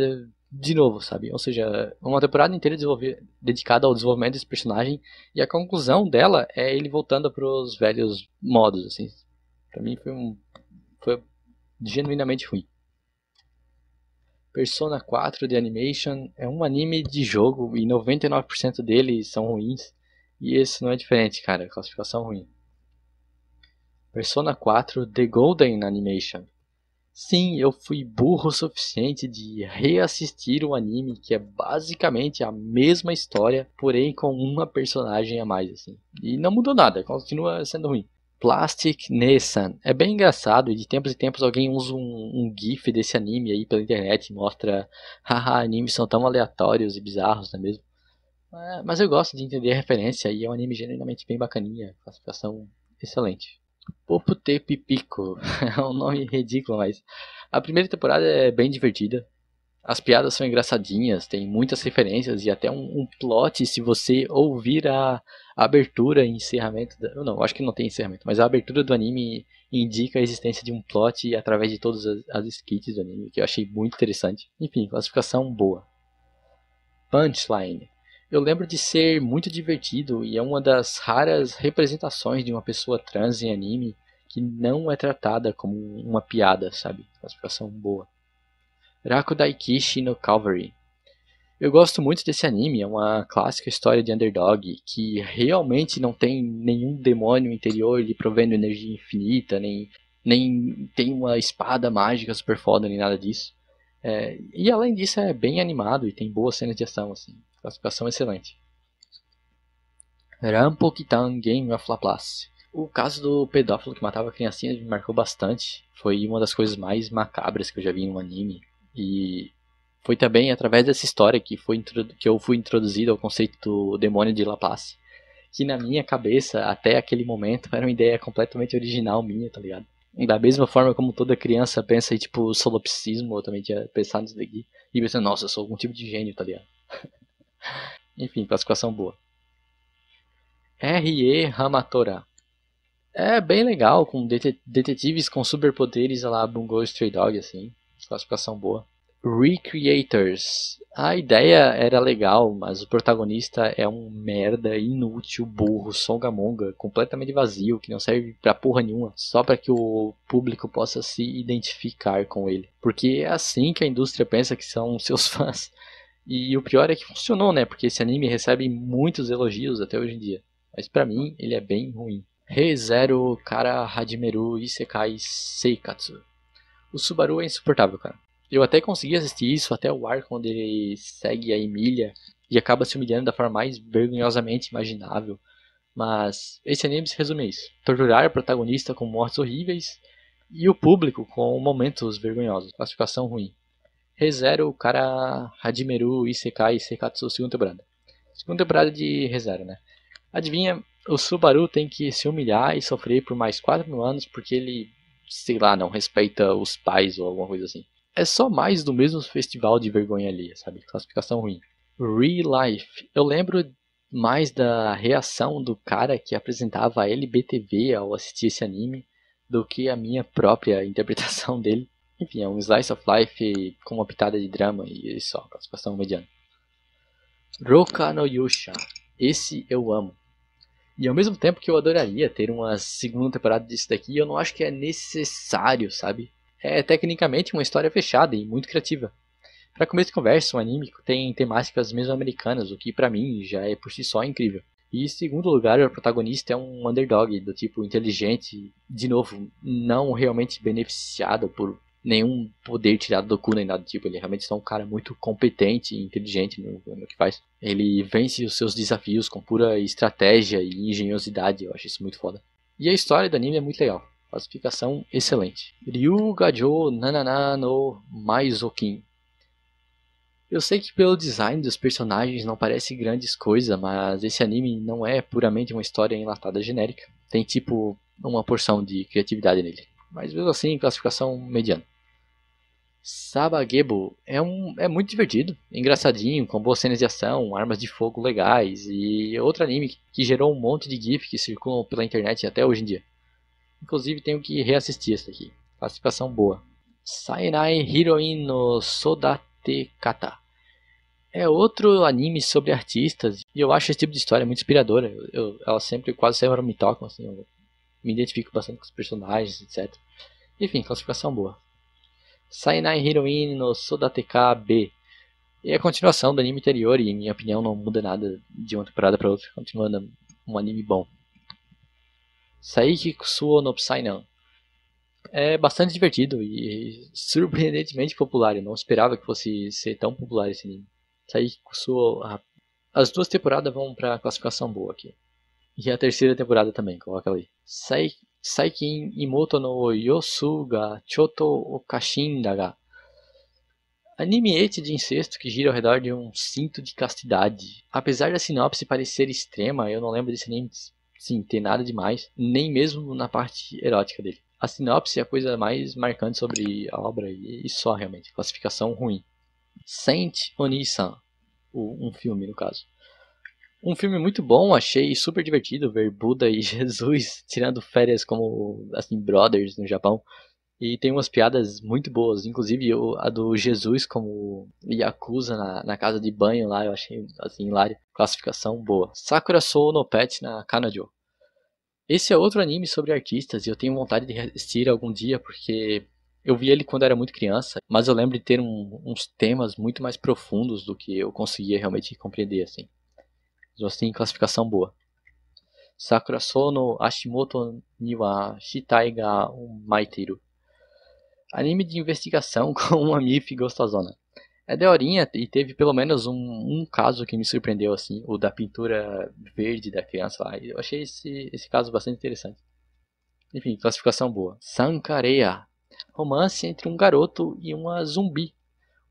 de novo, sabe? Ou seja, uma temporada inteira dedicada ao desenvolvimento desse personagem e a conclusão dela é ele voltando para os velhos modos, assim. Pra mim foi genuinamente ruim. Persona 4 The Animation é um anime de jogo e 99% deles são ruins. E esse não é diferente, cara. Classificação ruim. Persona 4 The Golden Animation. Sim, eu fui burro o suficiente de reassistir o anime, que é basicamente a mesma história, porém com uma personagem a mais, assim. E não mudou nada, continua sendo ruim. Plastic Nessan. É bem engraçado e de tempos em tempos alguém usa um gif desse anime aí pela internet e mostra haha, animes são tão aleatórios e bizarros, não é mesmo? Mas eu gosto de entender a referência e é um anime genuinamente bem bacaninha, classificação excelente. Popute Pipico. É um nome ridículo, mas a primeira temporada é bem divertida. As piadas são engraçadinhas, tem muitas referências e até um plot se você ouvir a abertura e encerramento. Não, acho que não tem encerramento, mas a abertura do anime indica a existência de um plot através de todas as skits do anime, que eu achei muito interessante. Enfim, classificação boa. Punchline. Eu lembro de ser muito divertido e é uma das raras representações de uma pessoa trans em anime que não é tratada como uma piada, sabe? Classificação boa. Rakudai Kishi no Calvary. Eu gosto muito desse anime, é uma clássica história de underdog que realmente não tem nenhum demônio interior lhe provendo energia infinita, nem tem uma espada mágica super foda, nem nada disso. E além disso é bem animado e tem boas cenas de ação, assim. Classificação excelente. Rampokitan Game of Laplace. O caso do pedófilo que matava criancinhas me marcou bastante. Foi uma das coisas mais macabras que eu já vi em um anime. E foi também através dessa história que eu fui introduzido ao conceito do demônio de Laplace. Que na minha cabeça, até aquele momento, era uma ideia completamente original minha, tá ligado? E da mesma forma como toda criança pensa em, tipo, solipsismo, eu também tinha pensado nisso daqui. E pensando, nossa, eu sou algum tipo de gênio, tá ligado? Enfim, classificação boa. R.E. Hamatora. É bem legal, com detetives com superpoderes lá Bungo Stray Dog, assim. Classificação boa. Recreators. A ideia era legal, mas o protagonista é um merda, inútil, burro, songamonga, completamente vazio, que não serve pra porra nenhuma, só pra que o público possa se identificar com ele. Porque é assim que a indústria pensa que são seus fãs. E o pior é que funcionou, né? Porque esse anime recebe muitos elogios até hoje em dia. Mas pra mim, ele é bem ruim. ReZero Kara Hajimeru Isekai Seikatsu. O Subaru é insuportável, cara. Eu até consegui assistir isso até o arco onde ele segue a Emília e acaba se humilhando da forma mais vergonhosamente imaginável. Mas esse anime se resume a isso: torturar o protagonista com mortes horríveis e o público com momentos vergonhosos. Classificação ruim. ReZero Kara Hajimeru Isekai Seikatsu segunda temporada. Segunda temporada de ReZero, né? Adivinha, o Subaru tem que se humilhar e sofrer por mais 4.000 anos porque ele, sei lá, não respeita os pais ou alguma coisa assim. É só mais do mesmo festival de vergonha alheia, sabe? Classificação ruim. Real Life. Eu lembro mais da reação do cara que apresentava a LBTV ao assistir esse anime do que a minha própria interpretação dele. Enfim, é um slice of life com uma pitada de drama e só, classificação mediana. Roka no Yusha. Esse eu amo. E ao mesmo tempo que eu adoraria ter uma segunda temporada disso daqui, eu não acho que é necessário, sabe? É tecnicamente uma história fechada e muito criativa. Para começo de conversa, o anime tem temáticas mesoamericanas, o que pra mim já é por si só incrível. E em segundo lugar, o protagonista é um underdog, do tipo inteligente, de novo, não realmente beneficiado por nenhum poder tirado do cu nem nada do tipo. Ele é realmente só um cara muito competente e inteligente no que faz. Ele vence os seus desafios com pura estratégia e engenhosidade, eu acho isso muito foda. E a história do anime é muito legal. Classificação excelente. Ryu Gajo Nanana no Maizokin. Eu sei que pelo design dos personagens não parece grandes coisas, mas esse anime não é puramente uma história enlatada genérica. Tem tipo uma porção de criatividade nele. Mas mesmo assim, classificação mediana. Sabagebo é muito divertido, engraçadinho, com boas cenas de ação, armas de fogo legais e outro anime que gerou um monte de GIF que circulam pela internet até hoje em dia. Inclusive tenho que reassistir esse daqui. Classificação boa. Sainai Hiroin no Sodate Kata. É outro anime sobre artistas e eu acho esse tipo de história muito inspiradora. Ela sempre, quase sempre me tocam, assim, eu me identifico bastante com os personagens, etc. Enfim, classificação boa. Sainai Hiroin no Sodateka B. E é a continuação do anime anterior e, em minha opinião, não muda nada de uma temporada para outra, continuando um anime bom. Saiki Kusuo no Psynan. É bastante divertido e surpreendentemente popular. Eu não esperava que fosse ser tão popular esse anime. Saiki Kusuo. As duas temporadas vão pra classificação boa aqui. E a terceira temporada também, coloca ali. Saikin Imoto no Yosu ga Choto Okashin daga. Anime ete de incesto que gira ao redor de um cinto de castidade. Apesar da sinopse parecer extrema, eu não lembro desse anime sim, ter nada demais, nem mesmo na parte erótica dele. A sinopse é a coisa mais marcante sobre a obra e só realmente. Classificação ruim. Saint Onisan, um filme no caso. Um filme muito bom, achei super divertido ver Buda e Jesus tirando férias como assim brothers no Japão. E tem umas piadas muito boas, inclusive a do Jesus como Yakuza na casa de banho lá, eu achei assim hilário. Classificação boa. Sakura Sou no Pet na Kanajo. Esse é outro anime sobre artistas e eu tenho vontade de assistir algum dia porque eu vi ele quando era muito criança, mas eu lembro de ter uns temas muito mais profundos do que eu conseguia realmente compreender assim. Então, assim, classificação boa. Sakura Sou no Ashimoto niwa Shitai ga Maiteru. Anime de investigação com uma MIF gostosona. É daorinha e teve pelo menos um caso que me surpreendeu, assim, o da pintura verde da criança lá. Eu achei esse caso bastante interessante. Enfim, classificação boa. Sankareya. Romance entre um garoto e uma zumbi.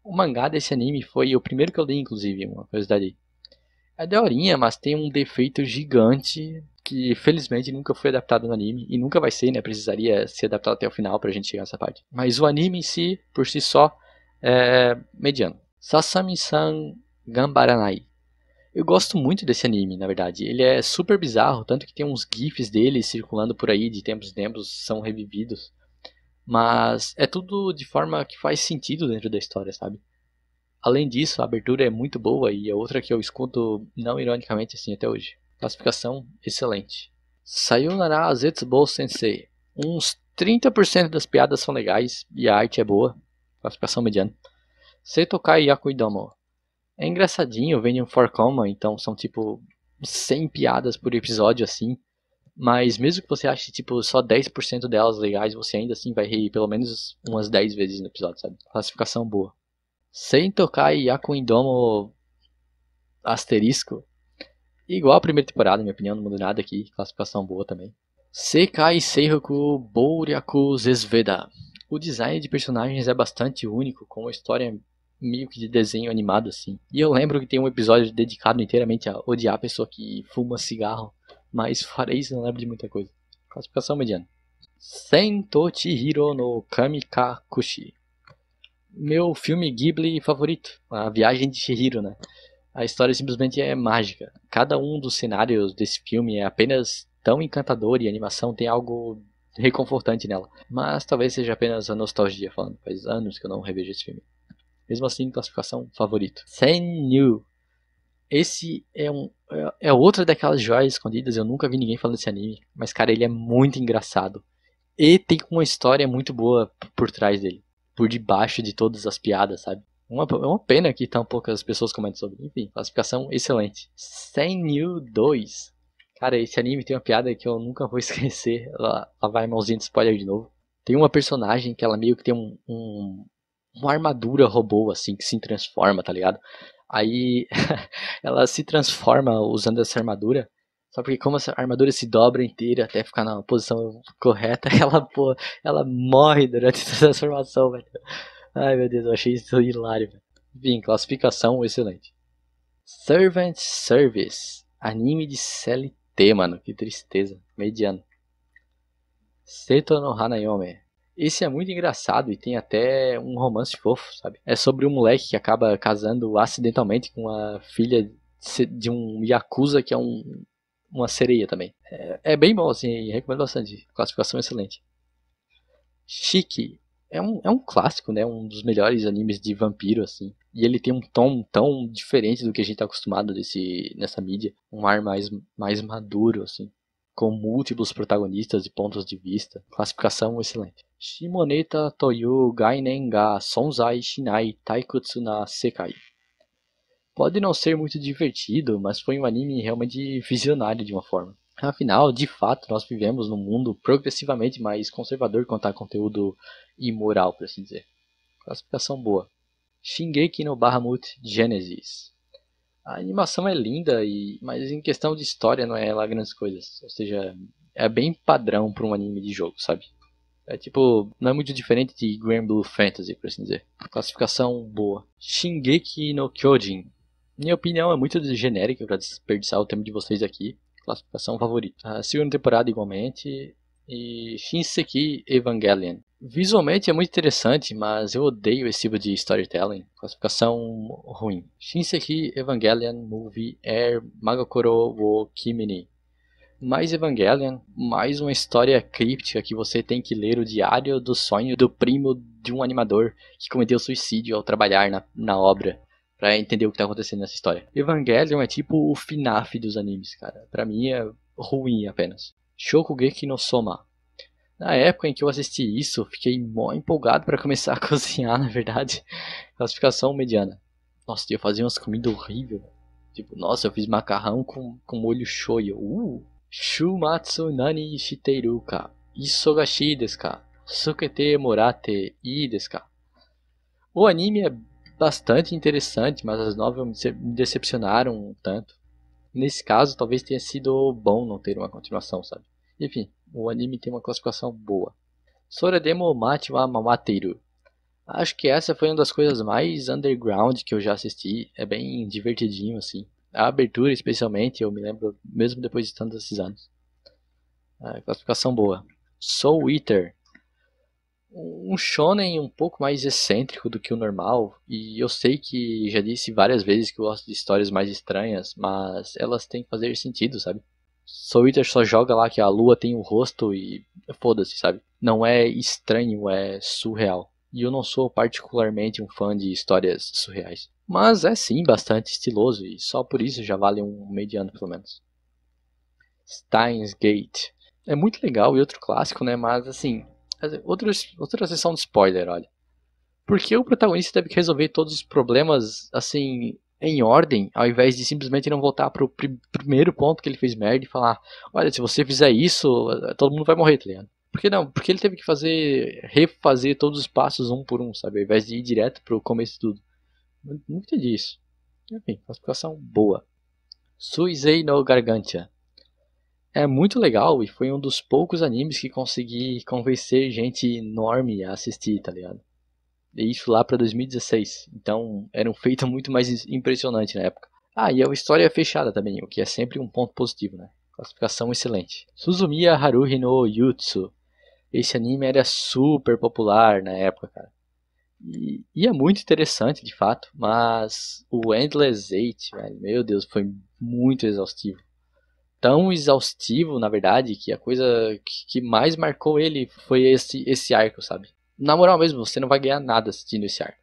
O mangá desse anime foi o primeiro que eu li, inclusive, uma curiosidade. É daorinha, mas tem um defeito gigante que felizmente nunca foi adaptado no anime e nunca vai ser, né? Precisaria ser adaptado até o final pra gente chegar nessa parte. Mas o anime em si, por si só, é mediano. Sasami-san Gambaranai. Eu gosto muito desse anime, na verdade. Ele é super bizarro, tanto que tem uns gifs dele circulando por aí de tempos em tempos, são revividos. mas é tudo de forma que faz sentido dentro da história, sabe? Além disso, a abertura é muito boa e é outra que eu escuto não ironicamente assim até hoje. Classificação excelente. Sayonara Zetsubou Sensei. Uns 30% das piadas são legais e a arte é boa. Classificação mediana. Seitokai Yakuidomo. É engraçadinho, vem de um forcoma, então são tipo 100 piadas por episódio assim. Mas mesmo que você ache tipo só 10% delas legais, você ainda assim vai rir pelo menos umas 10 vezes no episódio, sabe? Classificação boa. Seitokai Yakuidomo asterisco. Igual a primeira temporada, na minha opinião, não mudou nada aqui. Classificação boa também. Sekai Seiroku Bouryaku Zesveda. O design de personagens é bastante único, com uma história meio que de desenho animado assim. E eu lembro que tem um episódio dedicado inteiramente a odiar a pessoa que fuma cigarro. Mas fora isso, não lembro de muita coisa. Classificação mediana. Sento Chihiro no Kamikakushi. Meu filme Ghibli favorito. A Viagem de Chihiro, né? A história simplesmente é mágica. Cada um dos cenários desse filme é apenas tão encantador e a animação tem algo reconfortante nela. Mas talvez seja apenas a nostalgia falando. Faz anos que eu não revejo esse filme. Mesmo assim, classificação favorito. Senyu. Esse é outra daquelas joias escondidas. Eu nunca vi ninguém falando desse anime. Mas, cara, ele é muito engraçado. E tem uma história muito boa por trás dele. Por debaixo de todas as piadas, sabe? É uma pena que tão poucas pessoas comentam sobre. Enfim, classificação excelente. Senyu 2. Cara, esse anime tem uma piada que eu nunca vou esquecer. Lá vai mãozinha de spoiler de novo. Tem uma personagem que ela meio que tem uma armadura robô, assim, que se transforma, tá ligado? Aí ela se transforma usando essa armadura. Só porque como essa armadura se dobra inteira até ficar na posição correta, ela morre durante a transformação, velho. Ai meu Deus, eu achei isso hilário, velho. Enfim, classificação excelente. Servant Service. Anime de CLT, mano. Que tristeza. Mediano. Seto no Hanayome. Esse é muito engraçado e tem até um romance fofo, sabe? É sobre um moleque que acaba casando acidentalmente com a filha de um Yakuza que é uma sereia também. É bem bom, assim, recomendo bastante. Classificação excelente. Chique. É um clássico, né? Um dos melhores animes de vampiro, assim. E ele tem um tom tão diferente do que a gente tá acostumado nessa mídia. Um ar mais maduro, assim. Com múltiplos protagonistas e pontos de vista. Classificação excelente. Shimoneta Toyu Gainen ga Sonzai Shinai Taikutsu na Sekai. Pode não ser muito divertido, mas foi um anime realmente visionário de uma forma. Afinal, de fato, nós vivemos num mundo progressivamente mais conservador quanto a conteúdo imoral, por assim dizer. Classificação boa. Shingeki no Bahamut Genesis. A animação é linda, mas em questão de história não é lá grandes coisas. Ou seja, é bem padrão para um anime de jogo, sabe? É tipo, não é muito diferente de Granblue Fantasy, por assim dizer. Classificação boa. Shingeki no Kyojin. Minha opinião é muito genérica para desperdiçar o tempo de vocês aqui. Classificação favorita. A segunda temporada igualmente. E Shinseki Evangelion. Visualmente é muito interessante, mas eu odeio esse tipo de storytelling. Classificação ruim. Shinseki Evangelion Movie Air Magakoro wo Kimi. Mais Evangelion, mais uma história críptica que você tem que ler o diário do sonho do primo de um animador que cometeu suicídio ao trabalhar na obra, pra entender o que tá acontecendo nessa história. Evangelion é tipo o FNAF dos animes, cara. Pra mim é ruim apenas. Shokugeki no Soma. Na época em que eu assisti isso, fiquei mó empolgado pra começar a cozinhar, na verdade. Classificação mediana. Nossa, eu fazia umas comidas horríveis. Tipo, nossa, eu fiz macarrão com molho shoyu. Shumatsu nani shiteiru ka? Isogashi desu ka? Sukete morate ii desu ka? O anime é bastante interessante, mas as novelas me decepcionaram um tanto. Nesse caso, talvez tenha sido bom não ter uma continuação, sabe? Enfim, o anime tem uma classificação boa. Sorademo Machi wa Mamateiru. Acho que essa foi uma das coisas mais underground que eu já assisti. É bem divertidinho, assim. A abertura, especialmente, eu me lembro mesmo depois de tantos esses anos. Classificação boa. Soul Eater. Um shonen um pouco mais excêntrico do que o normal. E eu sei que já disse várias vezes que eu gosto de histórias mais estranhas, mas elas têm que fazer sentido, sabe? Soul Eater só joga lá que a lua tem um rosto e foda-se, sabe? Não é estranho, é surreal. E eu não sou particularmente um fã de histórias surreais. Mas é sim bastante estiloso e só por isso já vale um mediano pelo menos. Steins Gate. É muito legal e outro clássico, né? Mas assim, outra sessão de spoiler, olha. Porque o protagonista teve que resolver todos os problemas, assim, em ordem, ao invés de simplesmente não voltar pro primeiro ponto que ele fez merda e falar: olha, se você fizer isso, todo mundo vai morrer, tá ligado? Por que não? Porque ele teve que refazer todos os passos um por um, sabe? Ao invés de ir direto pro começo de tudo. Não entendi isso. Enfim, classificação boa. Suisei no Gargantia. É muito legal e foi um dos poucos animes que consegui convencer gente enorme a assistir, tá ligado? E isso lá pra 2016. Então era um feito muito mais impressionante na época. Ah, e a história é fechada também, o que é sempre um ponto positivo, né? Classificação excelente. Suzumiya Haruhi no Yutsu. Esse anime era super popular na época, cara. E é muito interessante, de fato, mas o Endless Eight, velho, meu Deus, foi muito exaustivo. Tão exaustivo, na verdade, que a coisa que mais marcou ele foi esse arco, sabe? Na moral mesmo, você não vai ganhar nada assistindo esse arco.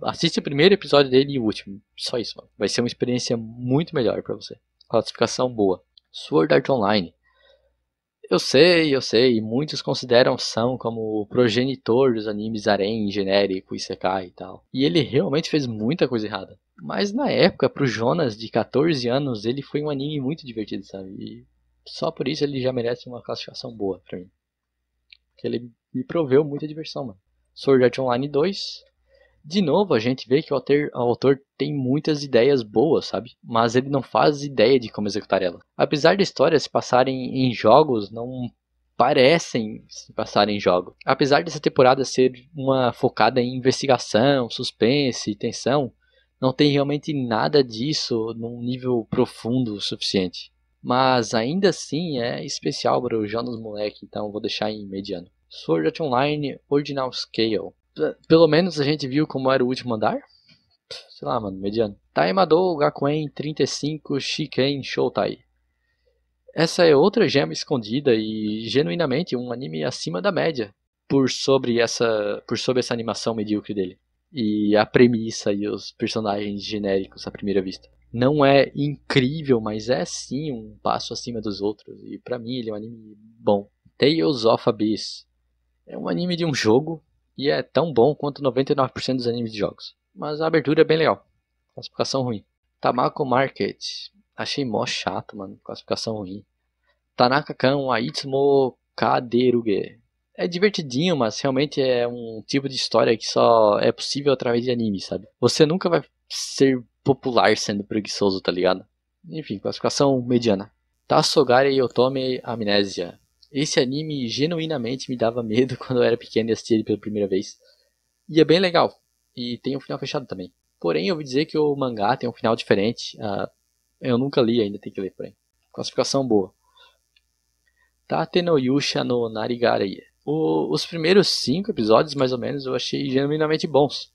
Assiste o primeiro episódio dele e o último. Só isso, mano. Vai ser uma experiência muito melhor pra você. Classificação boa. Sword Art Online. Eu sei, e muitos consideram São como o progenitor dos animes harem, genérico, isekai e tal. E ele realmente fez muita coisa errada. Mas na época, pro Jonas de 14 anos, ele foi um anime muito divertido, sabe? E só por isso ele já merece uma classificação boa pra mim. Porque ele me proveu muita diversão, mano. Sword Art Online 2. De novo, a gente vê que o autor tem muitas ideias boas, sabe? Mas ele não faz ideia de como executar elas. Apesar da história se passarem em jogos, não parecem se passarem em jogos. Apesar dessa temporada ser uma focada em investigação, suspense e tensão, não tem realmente nada disso num nível profundo o suficiente. Mas ainda assim é especial para o Jonas Moleque, então vou deixar em mediano. Sword Art Online Original Scale. Pelo menos a gente viu como era o último andar. Sei lá, mano, mediano. Taimado Gakuen 35 Shiken Shoutai. Essa é outra gema escondida e genuinamente um anime acima da média por sobre essa animação medíocre dele. E a premissa e os personagens genéricos à primeira vista. Não é incrível, mas é sim um passo acima dos outros. E pra mim ele é um anime bom. Tales of Abyss. É um anime de um jogo e é tão bom quanto 99% dos animes de jogos. Mas a abertura é bem legal. Classificação ruim. Tamako Market. Achei mó chato, mano. Classificação ruim. Tanaka-kan Aitsumo Kaderuge. É divertidinho, mas realmente é um tipo de história que só é possível através de anime, sabe? Você nunca vai ser popular sendo preguiçoso, tá ligado? Enfim, classificação mediana. Tasogare Yotome Amnésia. Esse anime genuinamente me dava medo quando eu era pequeno e assistia ele pela primeira vez. E é bem legal. E tem um final fechado também. Porém, eu ouvi dizer que o mangá tem um final diferente. Eu nunca li ainda, tem que ler, porém. Classificação boa. Tate no Yusha no Narigari. Os primeiros 5 episódios, mais ou menos, eu achei genuinamente bons.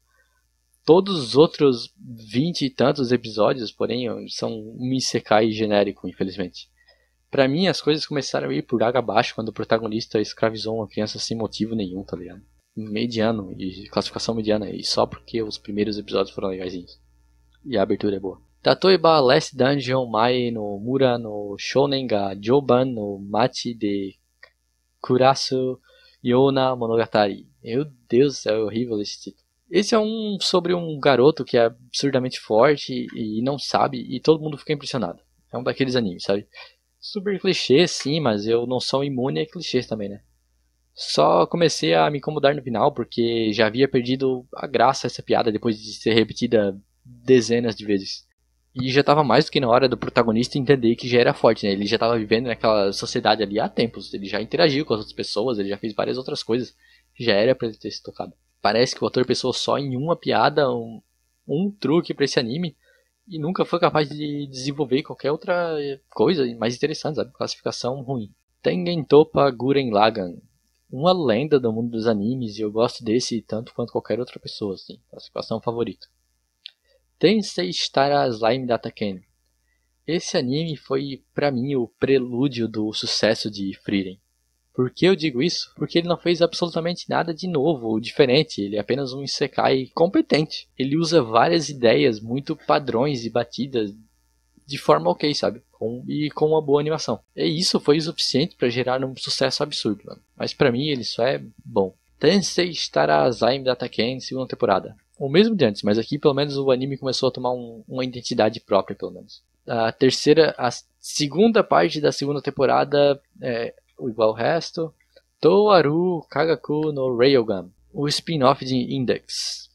Todos os outros 20 e tantos episódios, porém, são um isekai genérico, infelizmente. Pra mim, as coisas começaram a ir por água abaixo quando o protagonista escravizou uma criança sem motivo nenhum, tá ligado? Mediano, e classificação mediana, e só porque os primeiros episódios foram legaisinhos. E a abertura é boa. Tatoeba Last Dungeon Mai no Mura no Shounen ga Joban no Machi de Kurasu Yona Monogatari. Meu Deus do céu, é horrível esse título. Esse é um sobre um garoto que é absurdamente forte e não sabe, e todo mundo fica impressionado. É um daqueles animes, sabe? Super clichê, sim, mas eu não sou imune a clichês também, né? Só comecei a me incomodar no final, porque já havia perdido a graça essa piada depois de ser repetida dezenas de vezes. E já estava mais do que na hora do protagonista entender que já era forte, né? Ele já estava vivendo naquela sociedade ali há tempos, ele já interagiu com as outras pessoas, ele já fez várias outras coisas. Já era pra ele ter se tocado. Parece que o ator pensou só em uma piada, um truque pra esse anime, e nunca foi capaz de desenvolver qualquer outra coisa mais interessante, sabe? Classificação ruim. Tengen Toppa Guren Lagann. Uma lenda do mundo dos animes, e eu gosto desse tanto quanto qualquer outra pessoa, assim. Classificação favorita. Tensei Shitara Slime Dataken. Esse anime foi, pra mim, o prelúdio do sucesso de Frieren. Por que eu digo isso? Porque ele não fez absolutamente nada de novo ou diferente, ele é apenas um isekai competente. Ele usa várias ideias muito padrões e batidas de forma ok, sabe? Com uma boa animação. E isso foi o suficiente para gerar um sucesso absurdo, mano. Mas pra mim ele só é bom. Tensei Shitarazai Dataken, segunda temporada. O mesmo de antes, mas aqui pelo menos o anime começou a tomar uma identidade própria, pelo menos. A segunda parte da segunda temporada é igual ao resto. Toaru Kagaku no Railgun, o spin-off de Index.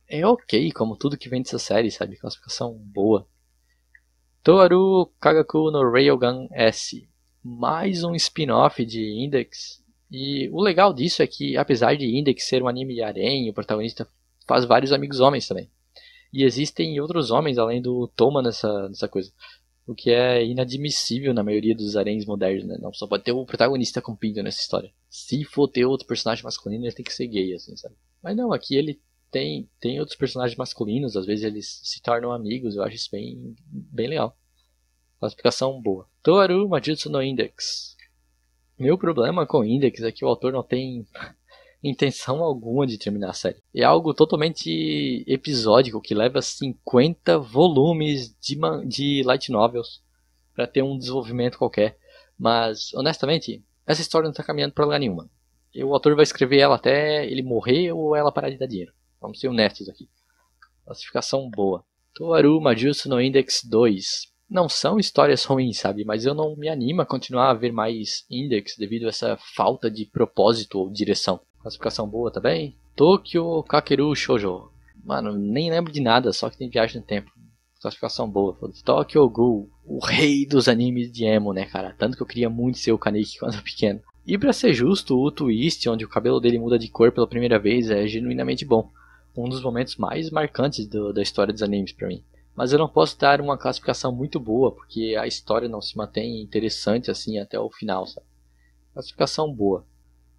É ok, como tudo que vem dessa série, sabe? Classificação boa. Toaru Kagaku no Railgun S, mais um spin-off de Index. E o legal disso é que, apesar de Index ser um anime harém, o protagonista faz vários amigos homens também. E existem outros homens além do Toma nessa coisa. O que é inadmissível na maioria dos haréns modernos, né? Não só pode ter o protagonista com pinto nessa história. Se for ter outro personagem masculino, ele tem que ser gay, assim, sabe? Mas não, aqui ele tem outros personagens masculinos, às vezes eles se tornam amigos, eu acho isso bem legal. Classificação boa. Toaru Majutsu no Index. Meu problema com o Index é que o autor não tem intenção alguma de terminar a série. É algo totalmente episódico que leva 50 volumes de light novels para ter um desenvolvimento qualquer. Mas, honestamente, essa história não está caminhando para lugar nenhuma. E o autor vai escrever ela até ele morrer ou ela parar de dar dinheiro. Vamos ser honestos aqui. Classificação boa. Toaru Majutsu no Index 2. Não são histórias ruins, sabe? Mas eu não me animo a continuar a ver mais Index devido a essa falta de propósito ou direção. Classificação boa também. Tokyo Kakeru Shoujo. Mano, nem lembro de nada, só que tem viagem no tempo. Classificação boa. Tokyo Ghoul. O rei dos animes de emo, né, cara? Tanto que eu queria muito ser o Kaneki quando era pequeno. E pra ser justo, o twist, onde o cabelo dele muda de cor pela primeira vez, é genuinamente bom. Um dos momentos mais marcantes da história dos animes pra mim. Mas eu não posso dar uma classificação muito boa, porque a história não se mantém interessante assim até o final, sabe? Classificação boa.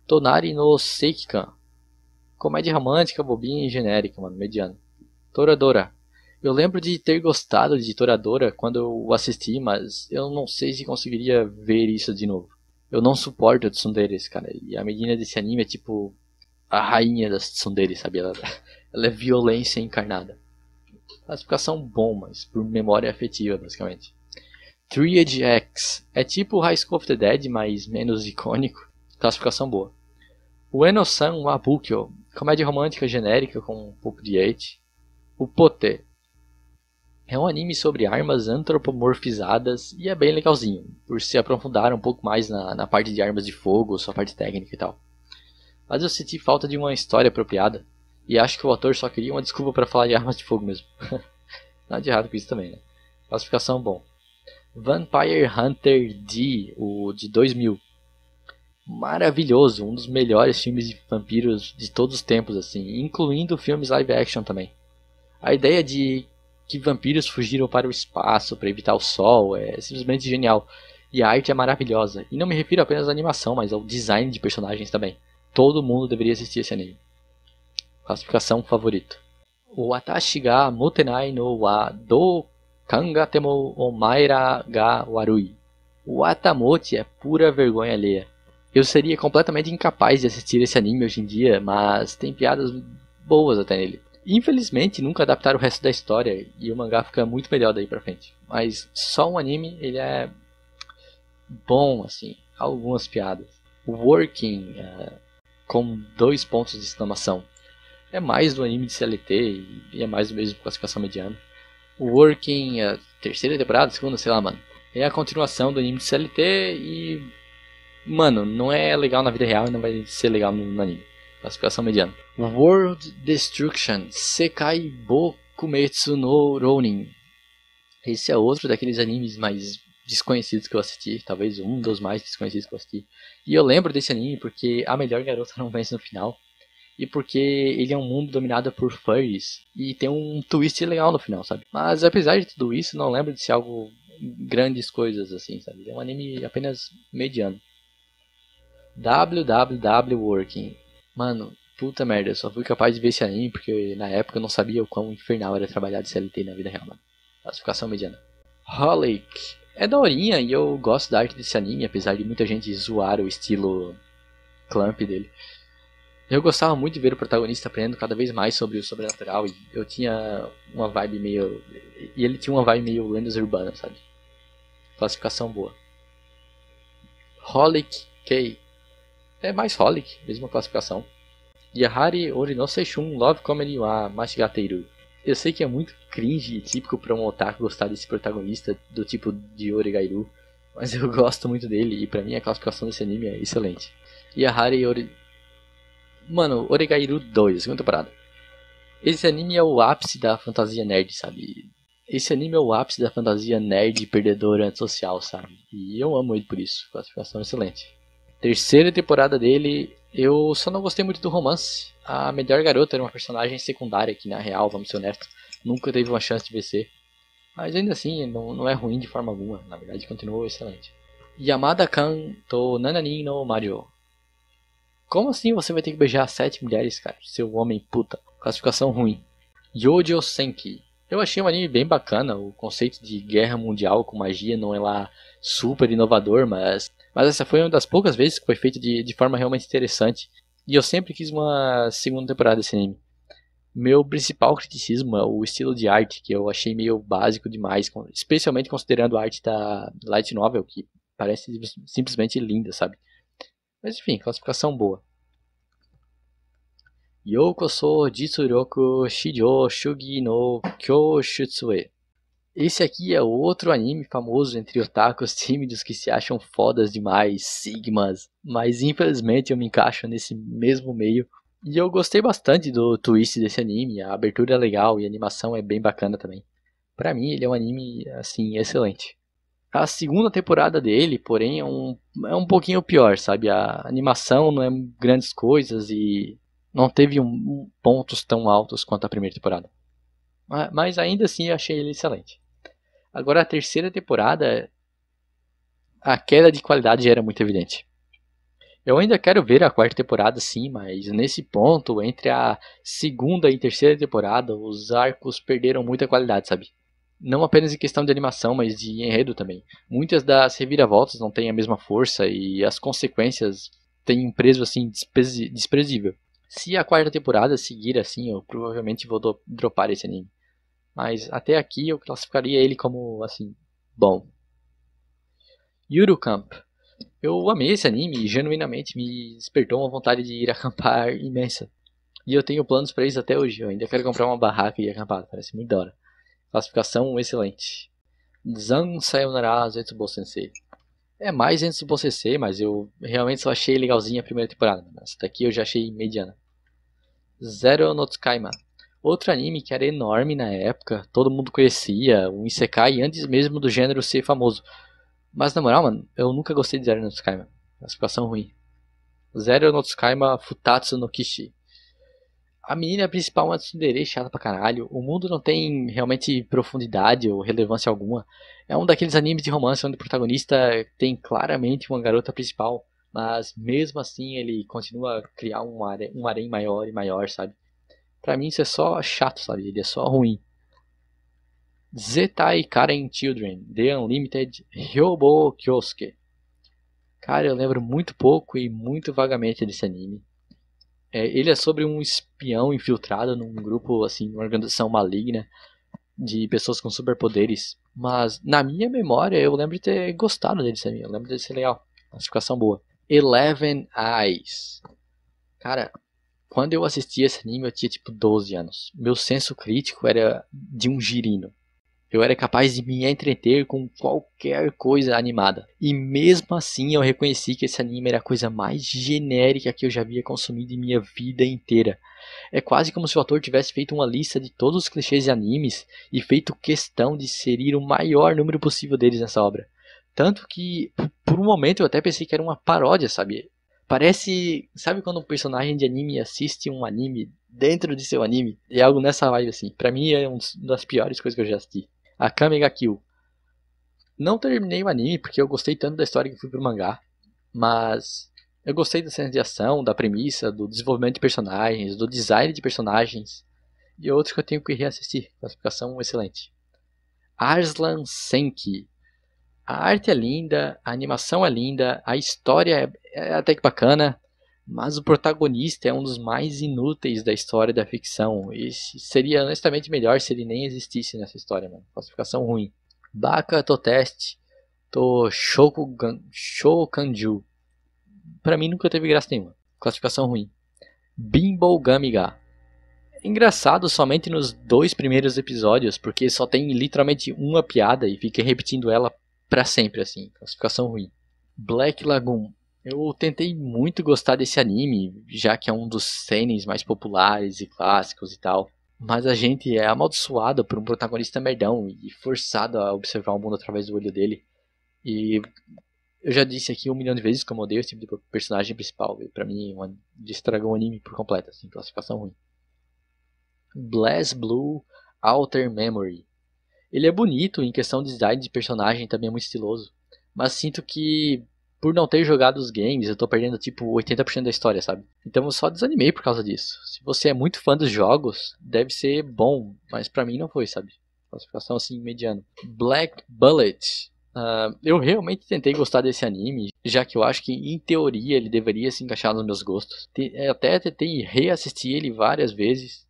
Tonari no Seikikan. Comédia romântica, bobinha e genérica, mano, mediano. Toradora. Eu lembro de ter gostado de Toradora quando eu o assisti, mas eu não sei se conseguiria ver isso de novo. Eu não suporto tsunderes, cara, e a menina desse anime é tipo a rainha das tsunderes, sabe? Ela é violência encarnada. Classificação bom, mas por memória afetiva, basicamente. Triad X. É tipo High School of the Dead, mas menos icônico. Classificação boa. Ueno-san Wabukyo. Comédia romântica genérica com um pouco de hate. O Pote. É um anime sobre armas antropomorfizadas e é bem legalzinho, por se aprofundar um pouco mais na parte de armas de fogo, sua parte técnica e tal. Mas eu senti falta de uma história apropriada. E acho que o autor só queria uma desculpa para falar de armas de fogo mesmo. Nada de errado com isso também, né? Classificação bom. Vampire Hunter D, o de 2000. Maravilhoso, um dos melhores filmes de vampiros de todos os tempos, assim, incluindo filmes live action também. A ideia de que vampiros fugiram para o espaço para evitar o sol é simplesmente genial. E a arte é maravilhosa. E não me refiro apenas à animação, mas ao design de personagens também. Todo mundo deveria assistir esse anime. Classificação favorito. O Watashi ga motenai no wa do kangatemo omaera ga warui. O Atamote é pura vergonha alheia. Eu seria completamente incapaz de assistir esse anime hoje em dia, mas tem piadas boas até nele. Infelizmente nunca adaptaram o resto da história e o mangá fica muito melhor daí pra frente. Mas só um anime, ele é bom, assim, algumas piadas. O Working, com 2 pontos de exclamação. É mais do anime de CLT e é mais do mesmo classificação mediana. O Working, a terceira temporada, segunda, sei lá, mano. É a continuação do anime de CLT e... mano, não é legal na vida real e não vai ser legal no anime. Classificação mediana. World Destruction, Sekai Bokumetsu no Ronin. Esse é outro daqueles animes mais desconhecidos que eu assisti. Talvez um dos mais desconhecidos que eu assisti. E eu lembro desse anime porque a melhor garota não vence no final. E porque ele é um mundo dominado por furries. E tem um twist legal no final, sabe? Mas apesar de tudo isso, não lembro de ser algo... grandes coisas assim, sabe? É um anime apenas mediano. WWW Working. Mano, puta merda, eu só fui capaz de ver esse anime porque na época eu não sabia o quão infernal era trabalhar de CLT na vida real, mano. Classificação mediana. Holic. É daorinha e eu gosto da arte desse anime, apesar de muita gente zoar o estilo Clamp dele. Eu gostava muito de ver o protagonista aprendendo cada vez mais sobre o sobrenatural e eu tinha uma vibe meio... E ele tinha uma vibe meio lendas urbanas, sabe? Classificação boa. Holic K. É mais Holic, mesma classificação. Yahari Ori no Seishun Love Comedy wa Mashigateiru. Eu sei que é muito cringe e típico pra um otaku gostar desse protagonista do tipo de Oregairu, mas eu gosto muito dele e pra mim a classificação desse anime é excelente. Yahari Ori... Mano, Oregairu 2, segunda temporada. Esse anime é o ápice da fantasia nerd, sabe? Esse anime é o ápice da fantasia nerd perdedora antissocial, sabe? E eu amo ele por isso, classificação excelente. Terceira temporada dele, eu só não gostei muito do romance. A melhor garota era uma personagem secundária que, na real, vamos ser honestos, nunca teve uma chance de vencer. Mas ainda assim, não é ruim de forma alguma, na verdade continuou excelente. Yamada-kan to Nananin no Mario. Como assim você vai ter que beijar 7 mulheres, cara? Seu homem puta. Classificação ruim. Yojo Senki. Eu achei um anime bem bacana. O conceito de guerra mundial com magia não é lá super inovador, mas essa foi uma das poucas vezes que foi feito de forma realmente interessante. E eu sempre quis uma segunda temporada desse anime. Meu principal criticismo é o estilo de arte, que eu achei meio básico demais, especialmente considerando a arte da Light Novel, que parece simplesmente linda, sabe? Mas enfim, classificação boa. Youkoso Jitsuroku Shijo Shugi no Kyoshutsu. Esse aqui é outro anime famoso entre otakus tímidos que se acham fodas demais, sigmas, mas infelizmente eu me encaixo nesse mesmo meio. E eu gostei bastante do twist desse anime, a abertura é legal e a animação é bem bacana também. Pra mim ele é um anime, assim, excelente. A segunda temporada dele, porém, é um pouquinho pior, sabe? A animação não é grandes coisas e não teve pontos tão altos quanto a primeira temporada. Mas ainda assim eu achei ele excelente. Agora a terceira temporada, a queda de qualidade já era muito evidente. Eu ainda quero ver a quarta temporada sim, mas nesse ponto, entre a segunda e terceira temporada, os arcos perderam muita qualidade, sabe? Não apenas em questão de animação, mas de enredo também. Muitas das reviravoltas não têm a mesma força e as consequências têm um preço assim desprezível. Se a quarta temporada seguir assim, eu provavelmente vou dropar esse anime. Mas até aqui eu classificaria ele como assim, bom. Yuru Camp. Eu amei esse anime e genuinamente me despertou uma vontade de ir acampar imensa. E eu tenho planos para isso até hoje. Eu ainda quero comprar uma barraca e ir acampar, parece muito da hora. Classificação excelente. Zan Sayonara Zetsubo Sensei. É mais Zetsubo Sensei, mas eu realmente só achei legalzinha a primeira temporada. Essa daqui eu já achei mediana. Zero no Tsukaima. Outro anime que era enorme na época, todo mundo conhecia, um isekai antes mesmo do gênero ser famoso. Mas na moral, mano, eu nunca gostei de Zero no Tsukaima. Classificação ruim. Zero no Tsukaima Futatsu no Kishi. A menina principal é uma tsundere chata pra caralho. O mundo não tem realmente profundidade ou relevância alguma. É um daqueles animes de romance onde o protagonista tem claramente uma garota principal, mas mesmo assim ele continua a criar um harém maior e maior, sabe? Pra mim isso é só chato, sabe? Ele é só ruim. Zetai Karen Children, The Unlimited Hyobo Kyosuke. Cara, eu lembro muito pouco e muito vagamente desse anime. Ele é sobre um espião infiltrado num grupo, assim, uma organização maligna de pessoas com superpoderes. Mas na minha memória eu lembro de ter gostado dele, sabe? Eu lembro de ser legal. Classificação boa. Eleven Eyes. Cara, quando eu assisti esse anime eu tinha tipo 12 anos. Meu senso crítico era de um girino. Eu era capaz de me entreter com qualquer coisa animada. E mesmo assim eu reconheci que esse anime era a coisa mais genérica que eu já havia consumido em minha vida inteira. É quase como se o autor tivesse feito uma lista de todos os clichês de animes e feito questão de inserir o maior número possível deles nessa obra. Tanto que, por um momento, eu até pensei que era uma paródia, sabe? Parece. Sabe quando um personagem de anime assiste um anime dentro de seu anime? É algo nessa vibe assim. Pra mim é uma das piores coisas que eu já assisti. Akame ga Kill. Não terminei o anime porque eu gostei tanto da história que fui pro mangá, mas eu gostei da cena de ação, da premissa, do desenvolvimento de personagens, do design de personagens e outros que eu tenho que reassistir. Classificação excelente. Arslan Senki. A arte é linda, a animação é linda, a história é até que bacana, mas o protagonista é um dos mais inúteis da história da ficção. E seria honestamente melhor se ele nem existisse nessa história, mano. Classificação ruim. Baka to test to Shoukanju. Pra mim nunca teve graça nenhuma. Classificação ruim. Bimbo Gamiga. Engraçado somente nos 2 primeiros episódios, porque só tem literalmente uma piada e fica repetindo ela pra sempre, assim. Classificação ruim. Black Lagoon. Eu tentei muito gostar desse anime, já que é um dos seinen mais populares e clássicos e tal. Mas a gente é amaldiçoado por um protagonista merdão e forçado a observar o mundo através do olho dele. E eu já disse aqui 1 milhão de vezes que eu odeio esse tipo de personagem principal. E pra mim, estragou o anime por completo, assim, classificação ruim. BlazBlue Outer Memory. Ele é bonito em questão de design de personagem, também é muito estiloso. Mas sinto que, por não ter jogado os games, eu tô perdendo tipo 80% da história, sabe? Então eu só desanimei por causa disso. Se você é muito fã dos jogos, deve ser bom, mas pra mim não foi, sabe? Classificação assim, mediano. Black Bullet. Eu realmente tentei gostar desse anime, já que eu acho que em teoria ele deveria se encaixar nos meus gostos. Até tentei reassistir ele várias vezes,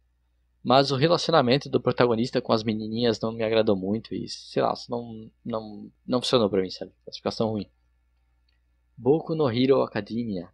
mas o relacionamento do protagonista com as menininhas não me agradou muito e, sei lá, não funcionou pra mim, sabe? Classificação ruim. Boku no Hero Academia.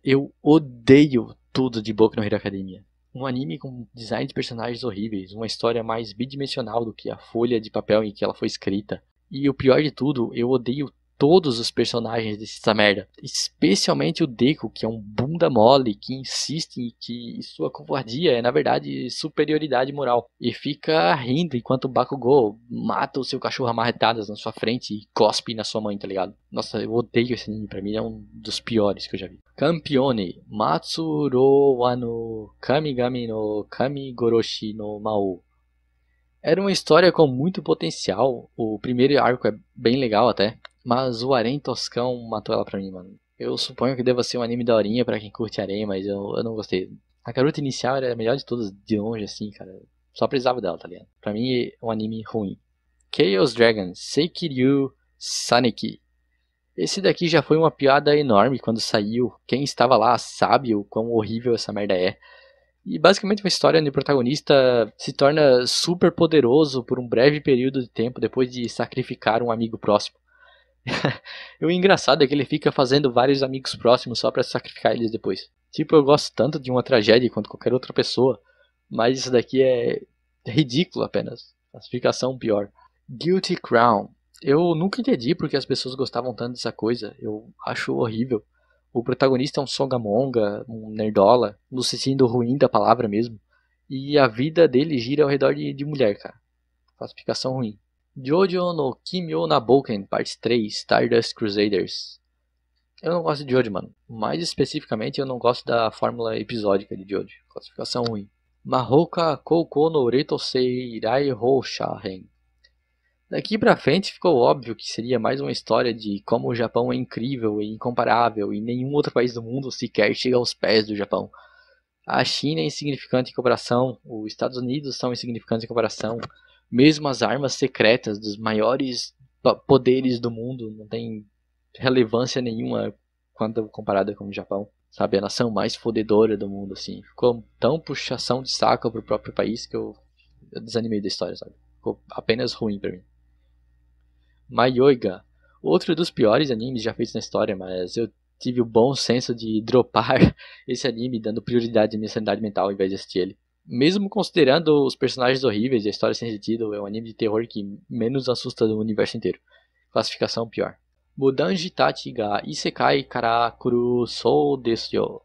Eu odeio tudo de Boku no Hero Academia. Um anime com design de personagens horríveis, uma história mais bidimensional do que a folha de papel em que ela foi escrita. E o pior de tudo, eu odeio todos os personagens dessa merda. Especialmente o Deku, que é um bunda mole, que insiste em que sua covardia é, na verdade, superioridade moral. E fica rindo enquanto o Bakugou mata o seu cachorro a marretadas na sua frente e cospe na sua mãe, tá ligado? Nossa, eu odeio esse anime, pra mim é um dos piores que eu já vi. Campione, Matsuro wano Kamigami no Kamigoroshi no Mao. Era uma história com muito potencial. O primeiro arco é bem legal até, mas o Harém Toscão matou ela pra mim, mano. Eu suponho que deva ser um anime daorinha pra quem curte Harém, mas eu não gostei. A garota inicial era a melhor de todas, de longe, assim, cara. Só precisava dela, tá ligado? Pra mim é um anime ruim. Chaos Dragon, Seikiryu Saneki. Esse daqui já foi uma piada enorme quando saiu. Quem estava lá sabe o quão horrível essa merda é. E basicamente uma história onde o protagonista se torna super poderoso por um breve período de tempo depois de sacrificar um amigo próximo. E o engraçado é que ele fica fazendo vários amigos próximos só pra sacrificar eles depois. Tipo, eu gosto tanto de uma tragédia quanto qualquer outra pessoa, mas isso daqui é ridículo apenas. Classificação pior. Guilty Crown. Eu nunca entendi porque as pessoas gostavam tanto dessa coisa. Eu acho horrível. O protagonista é um songamonga, um nerdola, no sentido ruim da palavra mesmo. E a vida dele gira ao redor de mulher, cara. Classificação ruim. Jojo no Kimyo Naboken, parte 3, Stardust Crusaders. Eu não gosto de Jojo, mano. Mais especificamente, eu não gosto da fórmula episódica de Jojo. Classificação ruim. Mahoka Koukou no Retosei Irai Hoshahen. Daqui pra frente ficou óbvio que seria mais uma história de como o Japão é incrível e incomparável e nenhum outro país do mundo sequer chega aos pés do Japão. A China é insignificante em comparação, os Estados Unidos são insignificantes em comparação, mesmo as armas secretas dos maiores poderes do mundo não têm relevância nenhuma quando comparada com o Japão. Sabe, a nação mais fodedora do mundo, assim. Ficou tão puxação de saco pro próprio país que eu desanimei da história, sabe? Ficou apenas ruim pra mim. Mayoiga, outro dos piores animes já feitos na história, mas eu tive o bom senso de dropar esse anime dando prioridade à minha sanidade mental ao invés de assistir ele. Mesmo considerando os personagens horríveis e a história sem sentido, é um anime de terror que menos assusta do universo inteiro. Classificação pior. Mudanji Tachi ga Isekai Karakuru Sou Desu.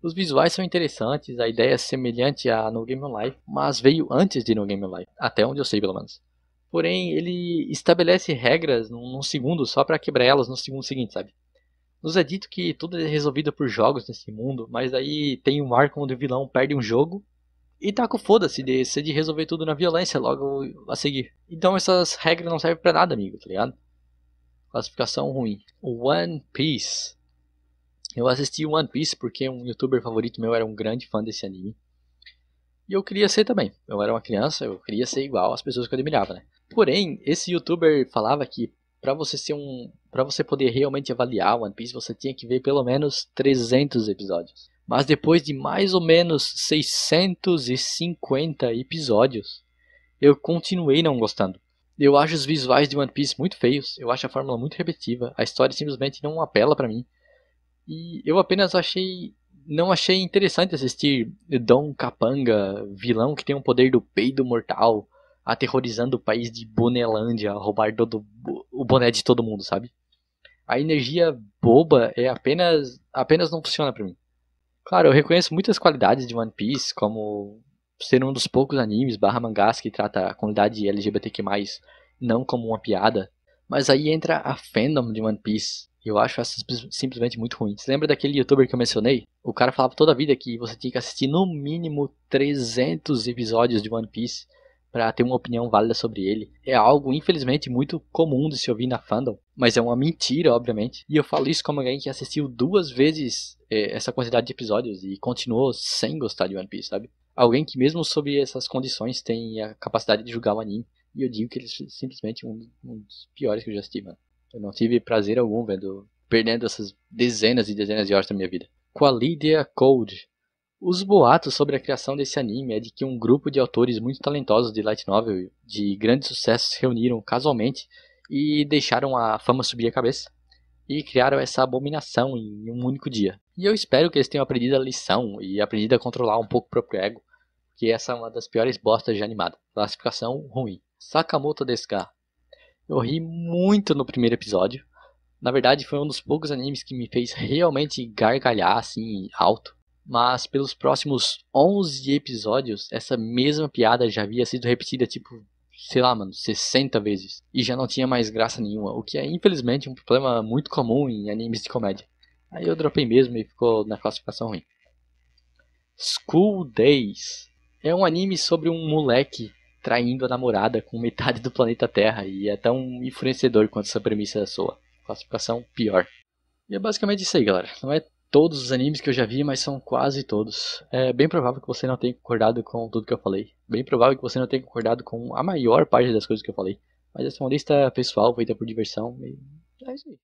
Os visuais são interessantes, a ideia é semelhante a No Game No Life, mas veio antes de No Game No Life, até onde eu sei pelo menos. Porém, ele estabelece regras num segundo só pra quebrar elas no segundo seguinte, sabe? Nos é dito que tudo é resolvido por jogos nesse mundo, mas aí tem um arco onde o vilão perde um jogo e tá com foda-se de resolver tudo na violência logo a seguir. Então essas regras não servem pra nada, amigo, tá ligado? Classificação ruim. One Piece. Eu assisti One Piece porque um youtuber favorito meu era um grande fã desse anime. E eu queria ser também. Eu era uma criança, eu queria ser igual às pessoas que eu admirava, né? Porém, esse youtuber falava que para você poder realmente avaliar One Piece, você tinha que ver pelo menos 300 episódios. Mas depois de mais ou menos 650 episódios, eu continuei não gostando. Eu acho os visuais de One Piece muito feios, eu acho a fórmula muito repetitiva, a história simplesmente não apela pra mim. E eu apenas não achei interessante assistir Dom Capanga, vilão que tem o poder do peido mortal, aterrorizando o país de Bonelândia, a roubar o boné de todo mundo, sabe? A energia boba apenas não funciona pra mim. Claro, eu reconheço muitas qualidades de One Piece, como ser um dos poucos animes barra mangás que trata a comunidade LGBTQ+, não como uma piada. Mas aí entra a fandom de One Piece. E eu acho essa simplesmente muito ruim. Você lembra daquele youtuber que eu mencionei? O cara falava toda a vida que você tinha que assistir no mínimo 300 episódios de One Piece para ter uma opinião válida sobre ele. É algo, infelizmente, muito comum de se ouvir na fandom, mas é uma mentira, obviamente. E eu falo isso como alguém que assistiu 2 vezes essa quantidade de episódios e continuou sem gostar de One Piece, sabe? Alguém que mesmo sob essas condições tem a capacidade de julgar o anime. E eu digo que ele é simplesmente um dos piores que eu já assisti, mano. Eu não tive prazer algum vendo, perdendo essas dezenas e dezenas de horas da minha vida. Qualidea Code. Os boatos sobre a criação desse anime é de que um grupo de autores muito talentosos de light novel de grande sucesso se reuniram casualmente e deixaram a fama subir a cabeça e criaram essa abominação em um único dia. E eu espero que eles tenham aprendido a lição e aprendido a controlar um pouco o próprio ego, que essa é uma das piores bostas de animada. Classificação ruim. Sakamoto Desuka. Eu ri muito no primeiro episódio. Na verdade, foi um dos poucos animes que me fez realmente gargalhar assim alto. Mas pelos próximos 11 episódios, essa mesma piada já havia sido repetida tipo, sei lá, mano, 60 vezes. E já não tinha mais graça nenhuma, o que é infelizmente um problema muito comum em animes de comédia. Aí eu dropei mesmo e ficou na classificação ruim. School Days é um anime sobre um moleque traindo a namorada com metade do planeta Terra e é tão influenciador quanto essa premissa soa. Classificação pior. E é basicamente isso aí, galera. Não é todos os animes que eu já vi, mas são quase todos. É bem provável que você não tenha concordado com tudo que eu falei. Bem provável que você não tenha concordado com a maior parte das coisas que eu falei. Mas essa é uma lista pessoal, feita por diversão. E é isso aí.